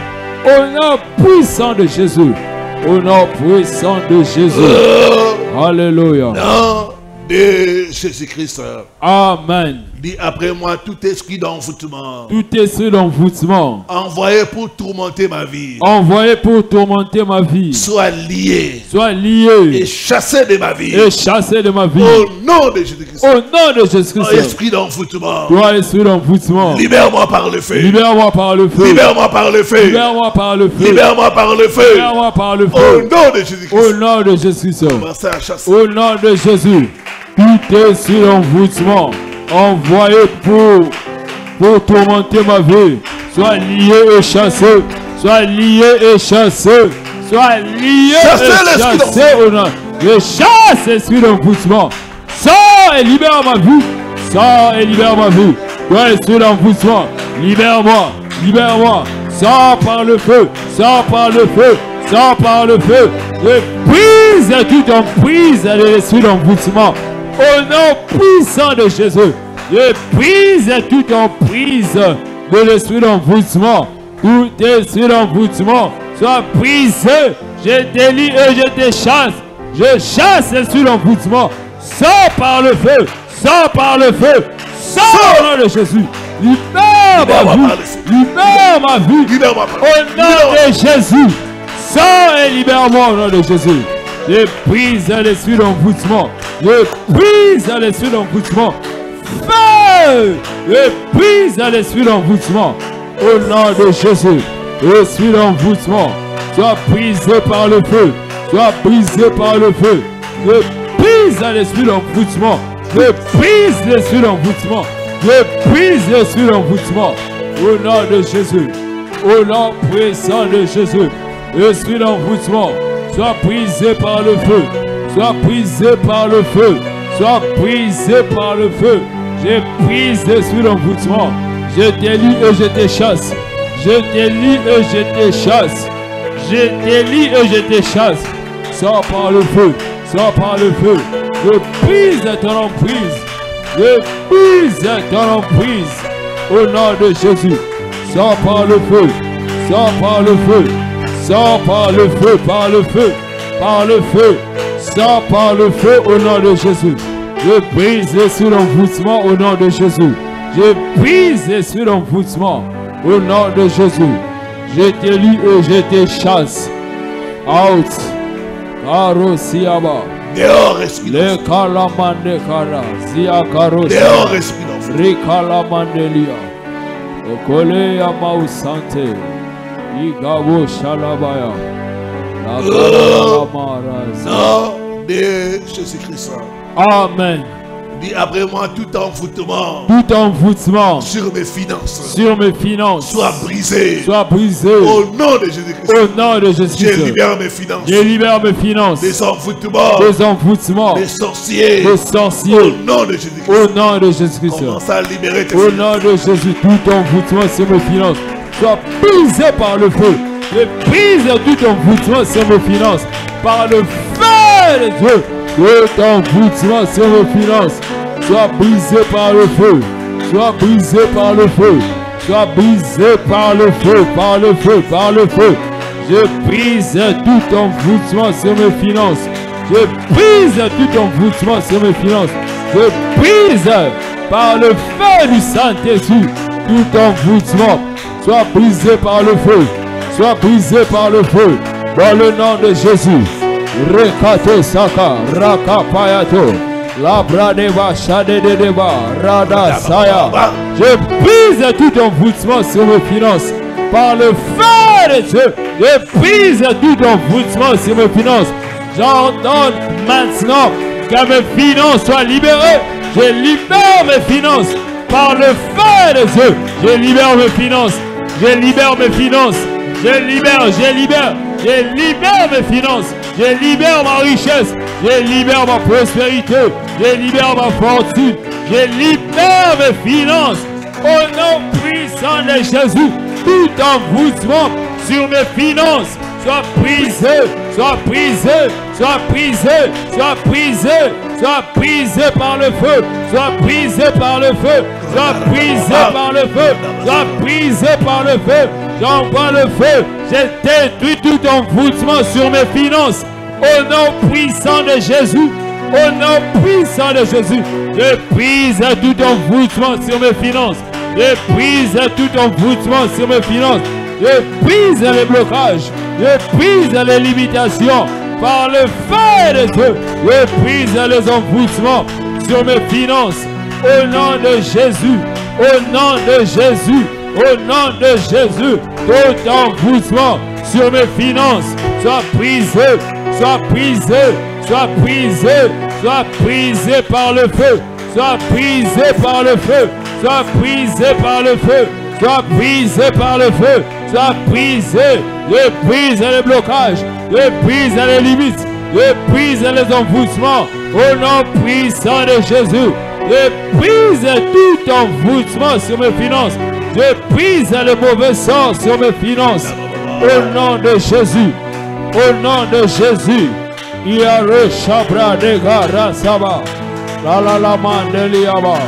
Au nom puissant de Jésus. Au nom puissant de Jésus. Alléluia. Nom de Jésus-Christ. Amen. Dis après moi, tout esprit d'envoûtement. Tout esprit d'envoûtement. Envoyé pour tourmenter ma vie. Envoyé pour tourmenter ma vie. Soit lié. Soit lié. Et chassé de ma vie. Et chassé de ma vie. Au nom de Jésus-Christ. Au nom de Jésus-Christ. Esprit d'envoûtement. Toi, esprit d'envoûtement. Libère-moi par le feu. Libère-moi par le feu. Libère-moi par le feu. Libère-moi par le feu. Libère-moi par le feu. Libère-moi par le feu. Au nom de Jésus-Christ. Au nom de Jésus-Christ. Commencez à chasser. Au nom de Jésus. Tout esprit d'envoûtement envoyé pour tourmenter ma vie. Sois lié et chassé. Sois lié et chassé. Sois lié et chassé au nom. Je chasse l'esprit d'envoûtement. Sors et libère ma vie. Sors et libère ma vie. Toi, esprit d'envoûtement, libère-moi. Libère-moi. Sors par le feu. Sors par le feu. Sors par le feu. Je brise toute emprise de l'esprit d'envoûtement. Au nom puissant de Jésus. Je brise toute emprise de l'esprit d'envoûtement. Tout esprit d'envoûtement soit brisé. Je délie et je te chasse. Je chasse l'esprit d'envoûtement. Sors par le feu. Sors par le feu. Sors au nom de Jésus. Libère ma vie. Libère ma vie. Au nom de Jésus. Sors et libère-moi au nom de Jésus. Je brise l'esprit d'envoûtement. Je brise l'esprit d'envoûtement. Feu! Je brise l'esprit d'envoûtement. Au nom de Jésus. L'esprit d'envoûtement. Sois brisé par le feu. Sois brisé par le feu. Je brise l'esprit d'envoûtement. Je brise l'esprit d'envoûtement. Je brise l'esprit d'envoûtement. Au nom de Jésus. Au nom puissant de Jésus. L'esprit d'envoûtement. Sois brisé par le feu. Sois brisé par le feu. Sois brisé par le feu. Je brise l'esprit d'envoûtement. Je délie et je te chasse. Je délie et je te chasse. Je délie et je te chasse. Sors par le feu. Sors par le feu. Je brise ton emprise. Je brise ton emprise. Au nom de Jésus. Sors par le feu. Sors par le feu. Sors par le feu. Par le feu. Par le feu. Sors par le feu au nom de Jésus. Je brise l'esprit d'envoûtement au nom de Jésus. Je brise l'esprit d'envoûtement au nom de Jésus. Je te lis et je te chasse. Out. Karo siaba. Dehors, esprit Le kalamande kara. Zia karo. Dehors, esprit d'envoûtement. Rikalamandelia. Okole ya mausante. Igabo shalabaya. La kalamara. Nom de Jésus-Christ. Amen. Dis après moi, tout envoûtement. Tout envoûtement Sur mes finances. sur mes finances Soit brisé. soit brisé. Au nom de Jésus-Christ. Au nom de Je Jésus-Christ. libère mes finances. Je libère mes finances. Des envoûtements. Des envoûtements. Des sorciers. Des Au sorciers. nom de Jésus-Christ. Au nom de Jésus-Christ. Commence à libérer tes Au finances. nom de Jésus, tout envoûtement sur mes finances soit brisé par le feu. Je brise tout envoûtement sur mes finances par le feu de Dieu. Tout envoûtement sur mes finances soit brisé par le feu. Soit brisé par le feu. Soit brisé par le feu. Par le feu. Par le feu. Je brise tout envoûtement sur mes finances. Je brise tout envoûtement sur mes finances. Je brise par le feu du Saint-Esprit tout envoûtement. Soit brisé par le feu. Soit brisé par le feu. Dans le nom de Jésus. Rekate Saka. Raka Payato. Labra deba, shade de deba, rada saya. Je brise tout envoûtement sur mes finances par le feu de Dieu. Je brise tout envoûtement sur mes finances. J'ordonne maintenant que mes finances soient libérées. Je libère mes finances. par le feu de Dieu. Je libère mes finances. Je libère mes finances. Je libère mes finances. Je libère ma richesse. Je libère ma prospérité. Je libère ma fortune. Je libère mes finances. Au nom puissant de Jésus, tout envoûtement sur mes finances soit brisé, soit brisé, soit brisé, soit brisé, soit brisé par le feu, soit brisé par le feu, soit brisé par le feu, soit brisé par le feu. J'envoie le feu, je détruis tout envoûtement sur mes finances. Au nom puissant de Jésus, au nom puissant de Jésus, je brise tout envoûtement sur mes finances. Je brise tout envoûtement sur mes finances. Je brise les blocages. Je brise les limitations par le feu de Dieu. Je brise les envoûtements sur mes finances. Au nom de Jésus. Au nom de Jésus. Au nom de Jésus. Tout envoûtement sur mes finances soit brisé. Soit brisé. Soit brisé. Soit brisé par le feu. Soit brisé par le feu. Soit brisé par le feu. Soit brisé par le feu. Soit brisé. Je brise les blocages. Je brise les limites. Je brise les envoûtements. Au nom puissant de Jésus. Je brise tout envoûtement sur mes finances. Je brise le mauvais sort sur mes finances. Au nom de Jésus. Au nom de Jésus. Yare Shabra de Garasaba. La la la mandeliaba.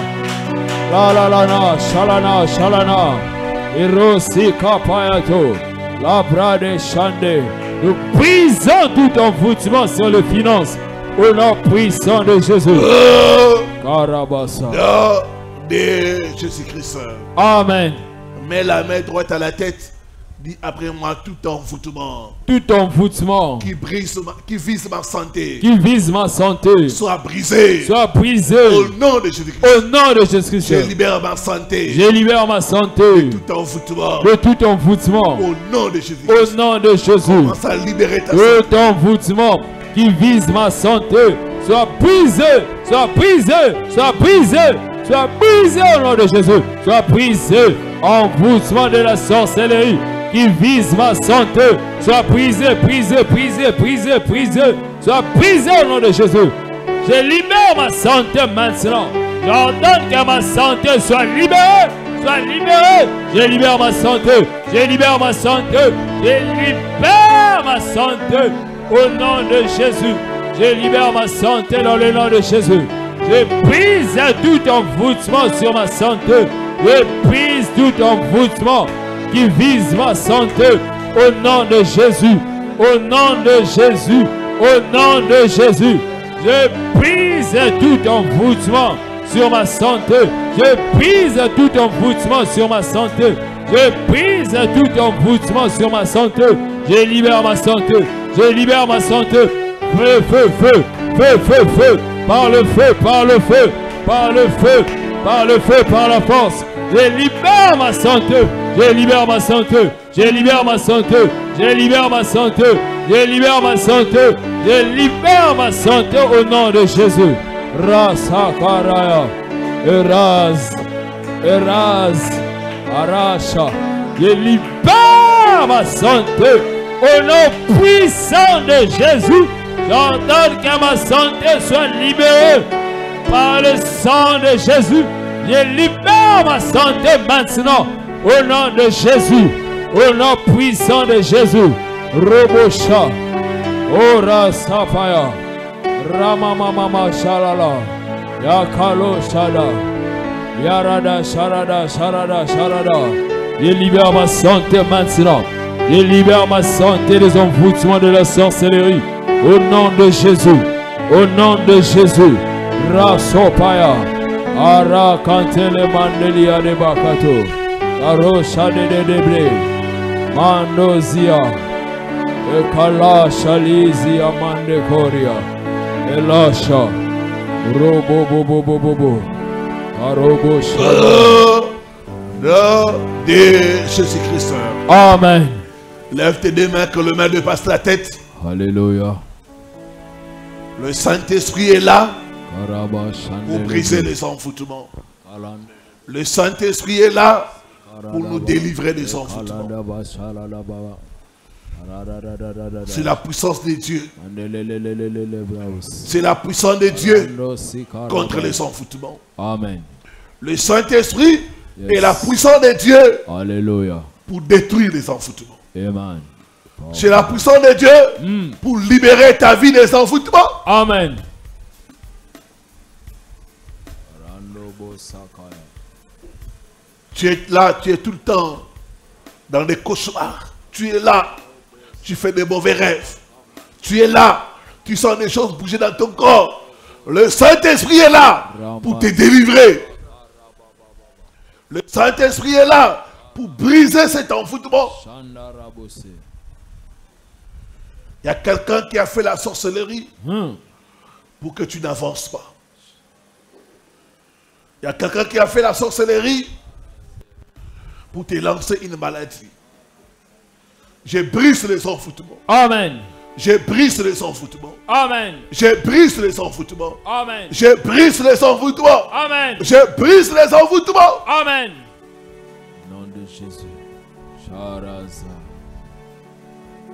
La la la na, shalana, shalana, Erosi kapayato, la brade chande. Nous brisons tout envoûtement sur les finances au nom puissant de Jésus. Karabasa. Nom de Jésus-Christ. Amen. Mets la main droite à la tête. Dis après moi tout envoûtement. Tout envoûtement qui vise ma santé. Qui vise ma santé. Soit brisé. Soit brisé. Au nom de Jésus-Christ. Au nom de Jésus-Christ. Je libère ma santé. Je libère ma santé. De tout envoûtement. De tout envoûtement. Au nom de Jésus-Christ. Au nom de Jésus. Commence à libérer ta santé. Tout envoûtement qui vise ma santé. Soit brisé. Soit brisé. Soit brisé. Soit brisé au nom de Jésus. Soit brisé. Envoûtement de la sorcellerie qui vise ma santé, soit brisé, brisé, brisé, brisé, brisé, soit brisé au nom de Jésus. Je libère ma santé maintenant. J'ordonne que ma santé soit libérée, soit libérée. Je libère ma santé, je libère ma santé, je libère ma santé au nom de Jésus. Je libère ma santé dans le nom de Jésus. Je brise tout envoûtement sur ma santé. Je brise tout envoûtement qui vise ma santé au nom de Jésus, au nom de Jésus, au nom de Jésus. Je brise tout envoûtement sur ma santé. Je brise tout envoûtement sur ma santé. Je brise tout envoûtement sur ma santé. Je libère ma santé. Je libère ma santé. Feu, feu, feu, feu, feu, feu, par le feu, par le feu, par le feu, par le feu, par la force. Je libère ma santé. Je libère ma santé. Je libère ma santé. Je libère ma santé. Je libère ma santé. Je libère ma santé au nom de Jésus. Rasakaraya. Eraz. Eraz. Arasha. Je libère ma santé au nom puissant de Jésus. J'ordonne que ma santé soit libérée par le sang de Jésus. Je libère ma santé maintenant au nom de Jésus, au nom puissant de Jésus. Robosha, Ora Safaya, Ramamama Shalala, Yakalo Shada, Yarada Sharada Sharada Sharada. Je libère ma santé maintenant. Je libère ma santé des envoûtements de la sorcellerie. Au nom de Jésus, au nom de Jésus. Rasopaya. Ara kantele mandelia de bakato. Arosha de debre. Mandozia. Ekala shalizia mande koria. Elasha. Robo bobo bobo bobo. Arobo shala. Nom de Jésus-Christ. Amen. Lève tes deux mains, que le main dépasse la tête. Alléluia. Le Saint-Esprit est là pour briser les envoûtements. Le Saint-Esprit est là pour nous délivrer des envoûtements. C'est la puissance de Dieu. C'est la puissance de Dieu contre les envoûtements. Amen. Le Saint-Esprit est la puissance de Dieu. Alléluia. Pour détruire les envoûtements. Amen. C'est la puissance de Dieu pour libérer ta vie des envoûtements. Amen. Tu es là, tu es tout le temps dans des cauchemars. Tu es là, tu fais des mauvais rêves. Tu es là, tu sens des choses bouger dans ton corps. Le Saint-Esprit est là pour te délivrer. Le Saint-Esprit est là pour briser cet envoûtement. Il y a quelqu'un qui a fait la sorcellerie pour que tu n'avances pas. Il y a quelqu'un qui a fait la sorcellerie pour te lancer une maladie. Je brise les envoûtements. Amen. Je brise les envoûtements. Amen. Je brise les envoûtements. Amen. Je brise les envoûtements. Amen. Je brise les envoûtements. Amen. Au nom de Jésus. Sharaza.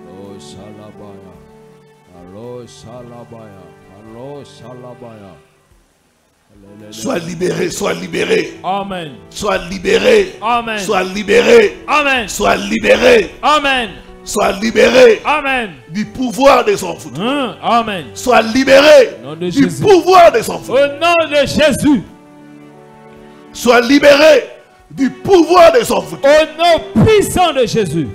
Allo Shalabaya. Allo Shalabaya. Allo Shalabaya. Sois libéré, sois libéré. Amen. Sois libéré. Amen. Sois libéré. Amen. Sois libéré. Amen. Sois libéré. Amen. Du pouvoir des envoûtements. Amen. Sois libéré du Jésus. Pouvoir des envoûtements. Au nom de Jésus. Sois libéré du pouvoir des envoûtements. Au nom puissant de Jésus.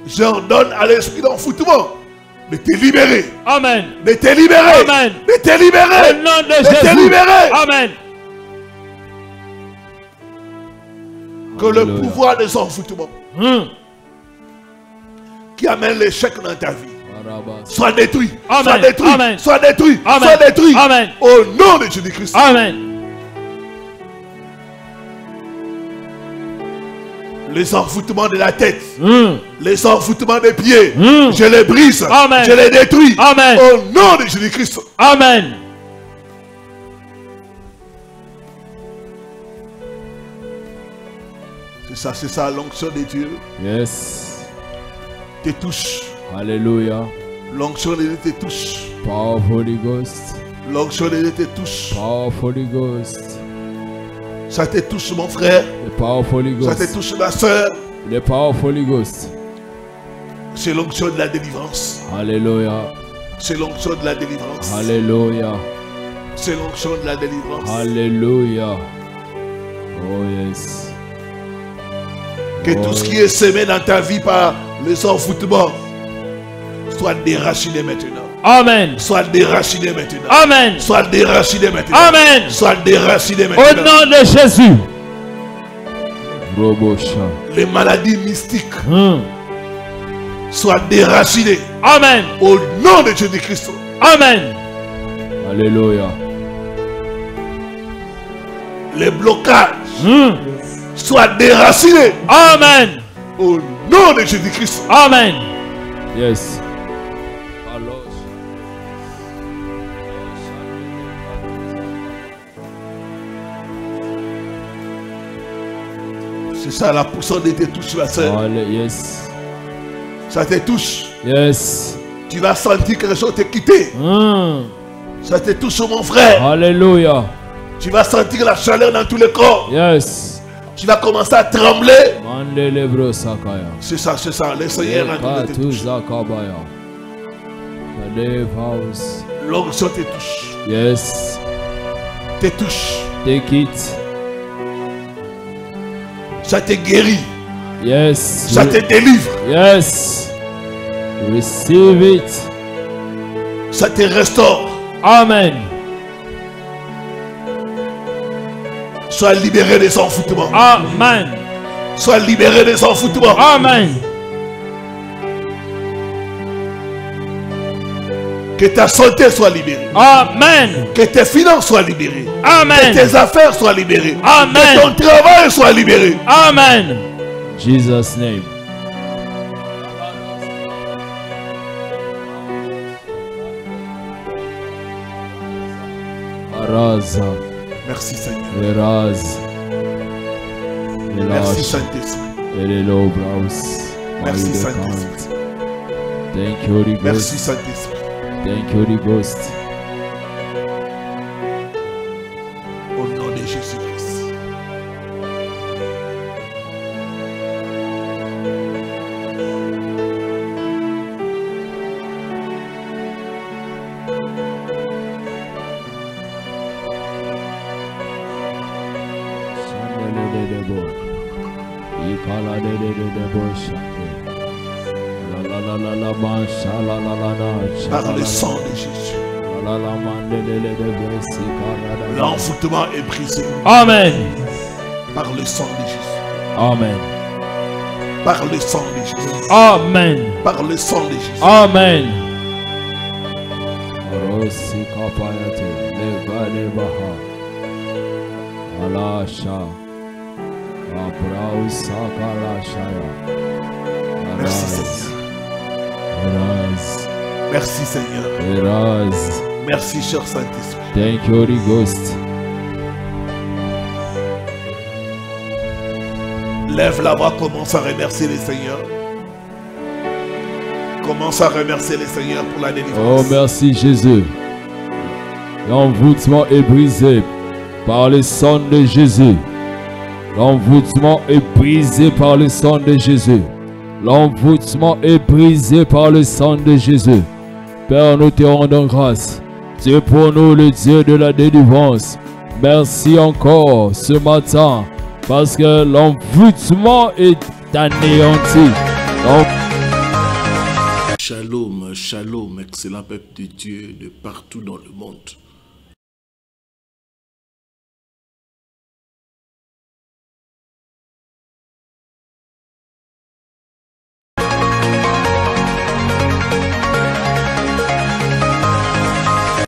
J'ordonne à l'esprit d'envoûtement de te libérer. Amen. De te libérer. Amen. De te libérer. Au nom de Jésus. Te libérer. Amen. Que le pouvoir des envoûtements qui amène l'échec dans ta vie soit détruit. Amen. Soit détruit. Amen. Soit détruit. Amen. Soit détruit. Amen. Au nom de Jésus-Christ. Amen. Les envoûtements de la tête, les envoûtements des pieds, je les brise, Amen. Je les détruis. Amen. Au nom de Jésus-Christ. Amen. C'est ça l'onction de Dieu. Yes. Te touche. Alléluia. L'onction de Dieu te touche. Powerful Holy Ghost. L'onction de Dieu te touche. Powerful Holy Ghost. Ça te touche mon frère. The powerful Holy Ghost. Ça te touche ma soeur. The powerful Holy Ghost. C'est l'onction de la délivrance. Alléluia. C'est l'onction de la délivrance. Alléluia. C'est l'onction de la délivrance. Alléluia. Oh yes. Que tout ce qui est semé dans ta vie par les envoûtements soit déraciné maintenant. Amen. Soit déraciné maintenant. Amen. Soit déraciné maintenant. Amen. Soit déraciné maintenant. Au nom de Jésus. Les maladies mystiques soient déracinées. Amen. Au nom de Jésus-Christ. Amen. Alléluia. Les blocages soient déracinés. Amen. Au nom de Jésus-Christ. Amen. Yes. C'est ça la puissance de tes touches, ma soeur. Yes. Ça te touche. Yes. Tu vas sentir que quelque chose te quitter. Ça te touche, mon frère. Alléluia. Tu vas sentir la chaleur dans tout le corps. Yes. Tu vas commencer à trembler. C'est ça, le Seigneur est en train de te toucher. L'onction te touche. Yes. Te touche. Take it. Ça te guérit. Yes. Ça te délivre. Yes. Receive it. Ça te restaure. Amen. Sois libéré des envoûtements. Amen. Sois libéré des envoûtements. Amen. Que ta santé soit libérée. Amen. Que tes finances soient libérées. Amen. Que tes affaires soient libérées. Amen. Que ton travail soit libéré. Amen. Jesus' name. Araza. Merci Seigneur. Merci Saint-Esprit. Merci Saint-Esprit. Thank you, Holy Ghost. Merci Saint-Esprit. Thank you, Holy Ghost. Au nom de Jésus-Christ. Par le sang de Jésus. L'envoûtement est brisé. Amen. Par le sang de Jésus. Amen. Par le sang de Jésus. Amen. Par le sang de Jésus. Amen. Merci Seigneur. Merci Seigneur. Merci cher Saint-Esprit. Thank you, Holy Ghost. Lève la voix, commence à remercier les Seigneurs. Commence à remercier les Seigneurs pour la délivrance. Oh, merci Jésus. L'envoûtement est brisé par le sang de Jésus. L'envoûtement est brisé par le sang de Jésus. L'envoûtement est brisé par le sang de Jésus. Père, nous te rendons grâce. Tu es pour nous le Dieu de la délivrance. Merci encore ce matin parce que l'envoûtement est anéanti. Shalom, shalom, excellent peuple de Dieu de partout dans le monde.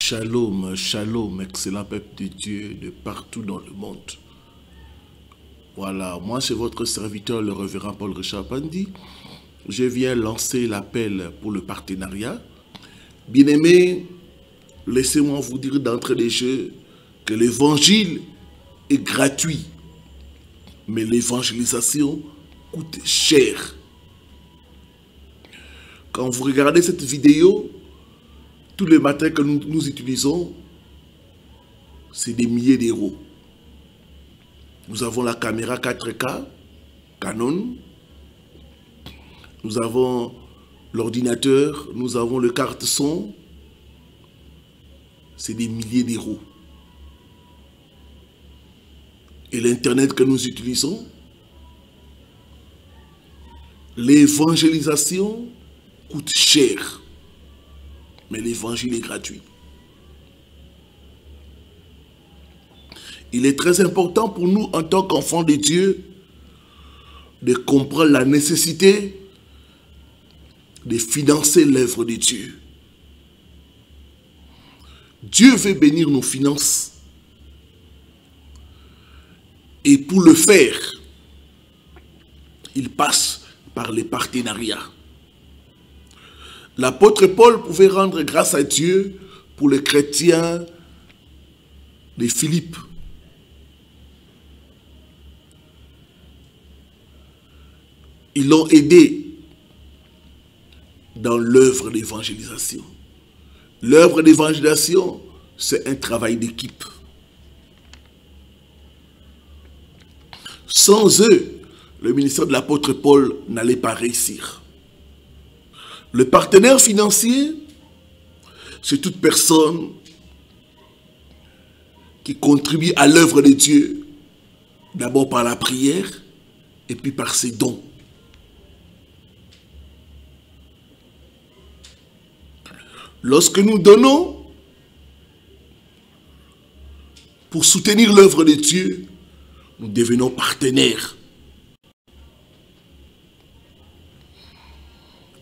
Shalom, shalom, excellent peuple de Dieu de partout dans le monde. Voilà, moi c'est votre serviteur, le révérend Paul Richard Pandi. Je viens lancer l'appel pour le partenariat. Bien-aimés, laissez-moi vous dire d'entrée de jeu que l'évangile est gratuit, mais l'évangélisation coûte cher. Quand vous regardez cette vidéo, tous les matins que nous utilisons, c'est des milliers d'euros. Nous avons la caméra 4K, Canon. Nous avons l'ordinateur, nous avons le carte son. C'est des milliers d'euros. Et l'Internet que nous utilisons, l'évangélisation coûte cher. Mais l'évangile est gratuit. Il est très important pour nous, en tant qu'enfants de Dieu, de comprendre la nécessité de financer l'œuvre de Dieu. Dieu veut bénir nos finances. Et pour le faire, il passe par les partenariats. L'apôtre Paul pouvait rendre grâce à Dieu pour les chrétiens de Philippe. Ils l'ont aidé dans l'œuvre d'évangélisation. L'œuvre d'évangélisation, c'est un travail d'équipe. Sans eux, le ministère de l'apôtre Paul n'allait pas réussir. Le partenaire financier, c'est toute personne qui contribue à l'œuvre de Dieu, d'abord par la prière et puis par ses dons. Lorsque nous donnons pour soutenir l'œuvre de Dieu, nous devenons partenaires.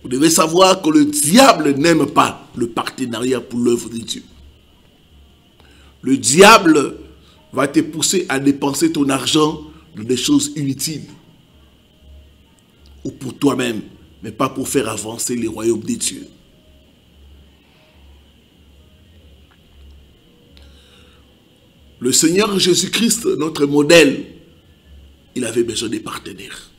Vous devez savoir que le diable n'aime pas le partenariat pour l'œuvre de Dieu. Le diable va te pousser à dépenser ton argent dans des choses inutiles. Ou pour toi-même, mais pas pour faire avancer les royaumes de Dieu. Le Seigneur Jésus-Christ, notre modèle, il avait besoin de partenaires.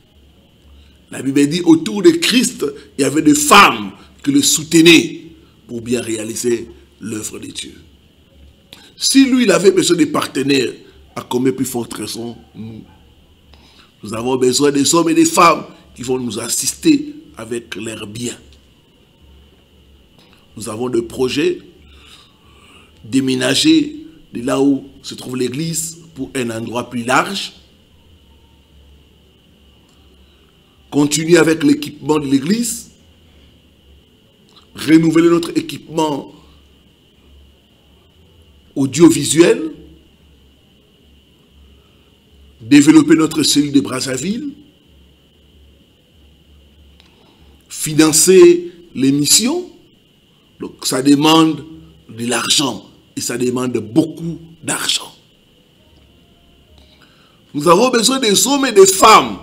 La Bible dit, autour de Christ, il y avait des femmes qui le soutenaient pour bien réaliser l'œuvre de Dieu. Si lui, il avait besoin de partenaires, à combien plus forte raison nous avons besoin des hommes et des femmes qui vont nous assister avec leurs biens. Nous avons des projets déménager de là où se trouve l'église pour un endroit plus large. Continuer avec l'équipement de l'église. Renouveler notre équipement audiovisuel. Développer notre cellule de Brazzaville. Financer les missions. Donc ça demande de l'argent. Et ça demande beaucoup d'argent. Nous avons besoin des hommes et des femmes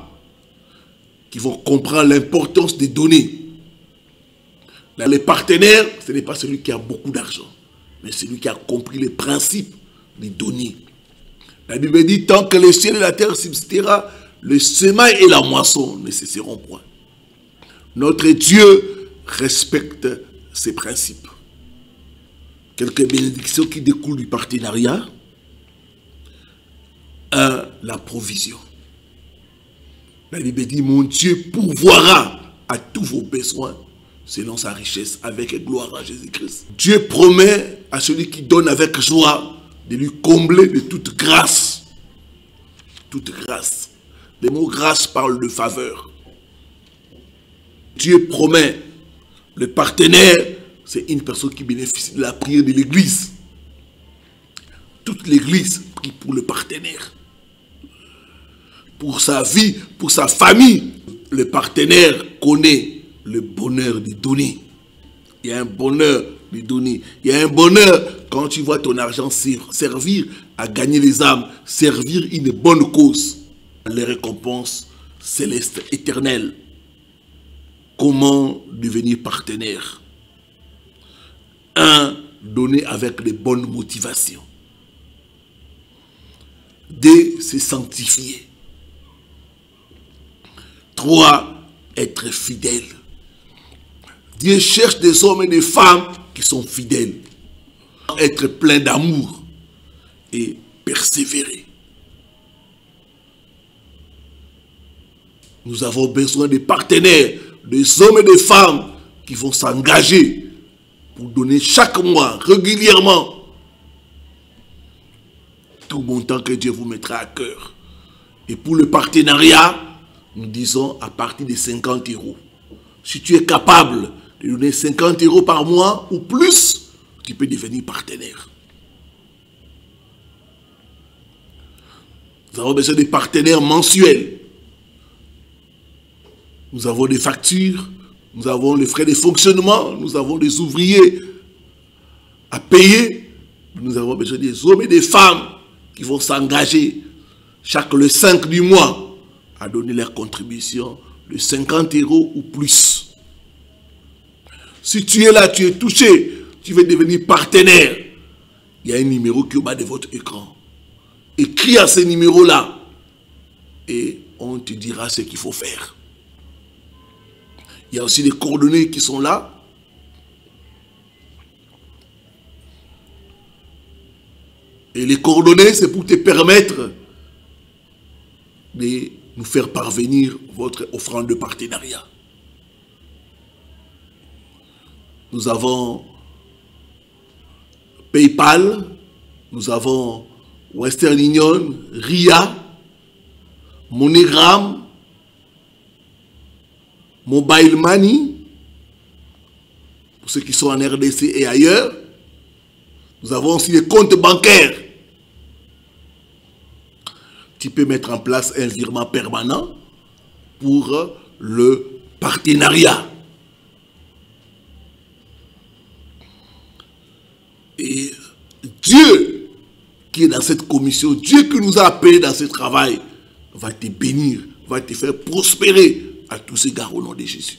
qui vont comprendre l'importance des données. Là, les partenaires, ce n'est pas celui qui a beaucoup d'argent, mais celui qui a compris les principes des données. La Bible dit, tant que le ciel et la terre subsistera, le semail et la moisson ne cesseront point. Notre Dieu respecte ces principes. Quelques bénédictions qui découlent du partenariat. 1. La provision. La Bible dit, mon Dieu pourvoira à tous vos besoins selon sa richesse avec gloire à Jésus-Christ. Dieu promet à celui qui donne avec joie de lui combler de toute grâce. Toute grâce. Le mot grâce parle de faveur. Dieu promet, le partenaire, c'est une personne qui bénéficie de la prière de l'église. Toute l'église prie pour le partenaire. Pour sa vie, pour sa famille. Le partenaire connaît le bonheur de donner. Il y a un bonheur de donner. Il y a un bonheur quand tu vois ton argent servir à gagner les âmes, servir une bonne cause. Les récompenses célestes éternelles. Comment devenir partenaire? 1. Donner avec les bonnes motivations. 2. Se sanctifier. 3. Être fidèle. Dieu cherche des hommes et des femmes qui sont fidèles. Être plein d'amour et persévérer. Nous avons besoin de partenaires, des hommes et des femmes qui vont s'engager pour donner chaque mois, régulièrement, tout montant que Dieu vous mettra à cœur. Et pour le partenariat, nous disons à partir de 50 €. Si tu es capable de donner 50 € par mois ou plus, tu peux devenir partenaire. Nous avons besoin de partenaires mensuels. Nous avons des factures, nous avons les frais de fonctionnement, nous avons des ouvriers à payer. Nous avons besoin des hommes et des femmes qui vont s'engager chaque le 5 du mois à donner leur contribution de 50 € ou plus. Si tu es là, tu es touché, tu veux devenir partenaire, il y a un numéro qui est au bas de votre écran. Écris à ce numéro-là et on te dira ce qu'il faut faire. Il y a aussi les coordonnées qui sont là. Et les coordonnées, c'est pour te permettre de nous faire parvenir votre offrande de partenariat. Nous avons PayPal, nous avons Western Union, RIA, MoneyGram, Mobile Money, pour ceux qui sont en RDC et ailleurs. Nous avons aussi les comptes bancaires. Tu peux mettre en place un virement permanent pour le partenariat. Et Dieu qui est dans cette commission, Dieu qui nous a appelés dans ce travail, va te bénir, va te faire prospérer à tous égards au nom de Jésus.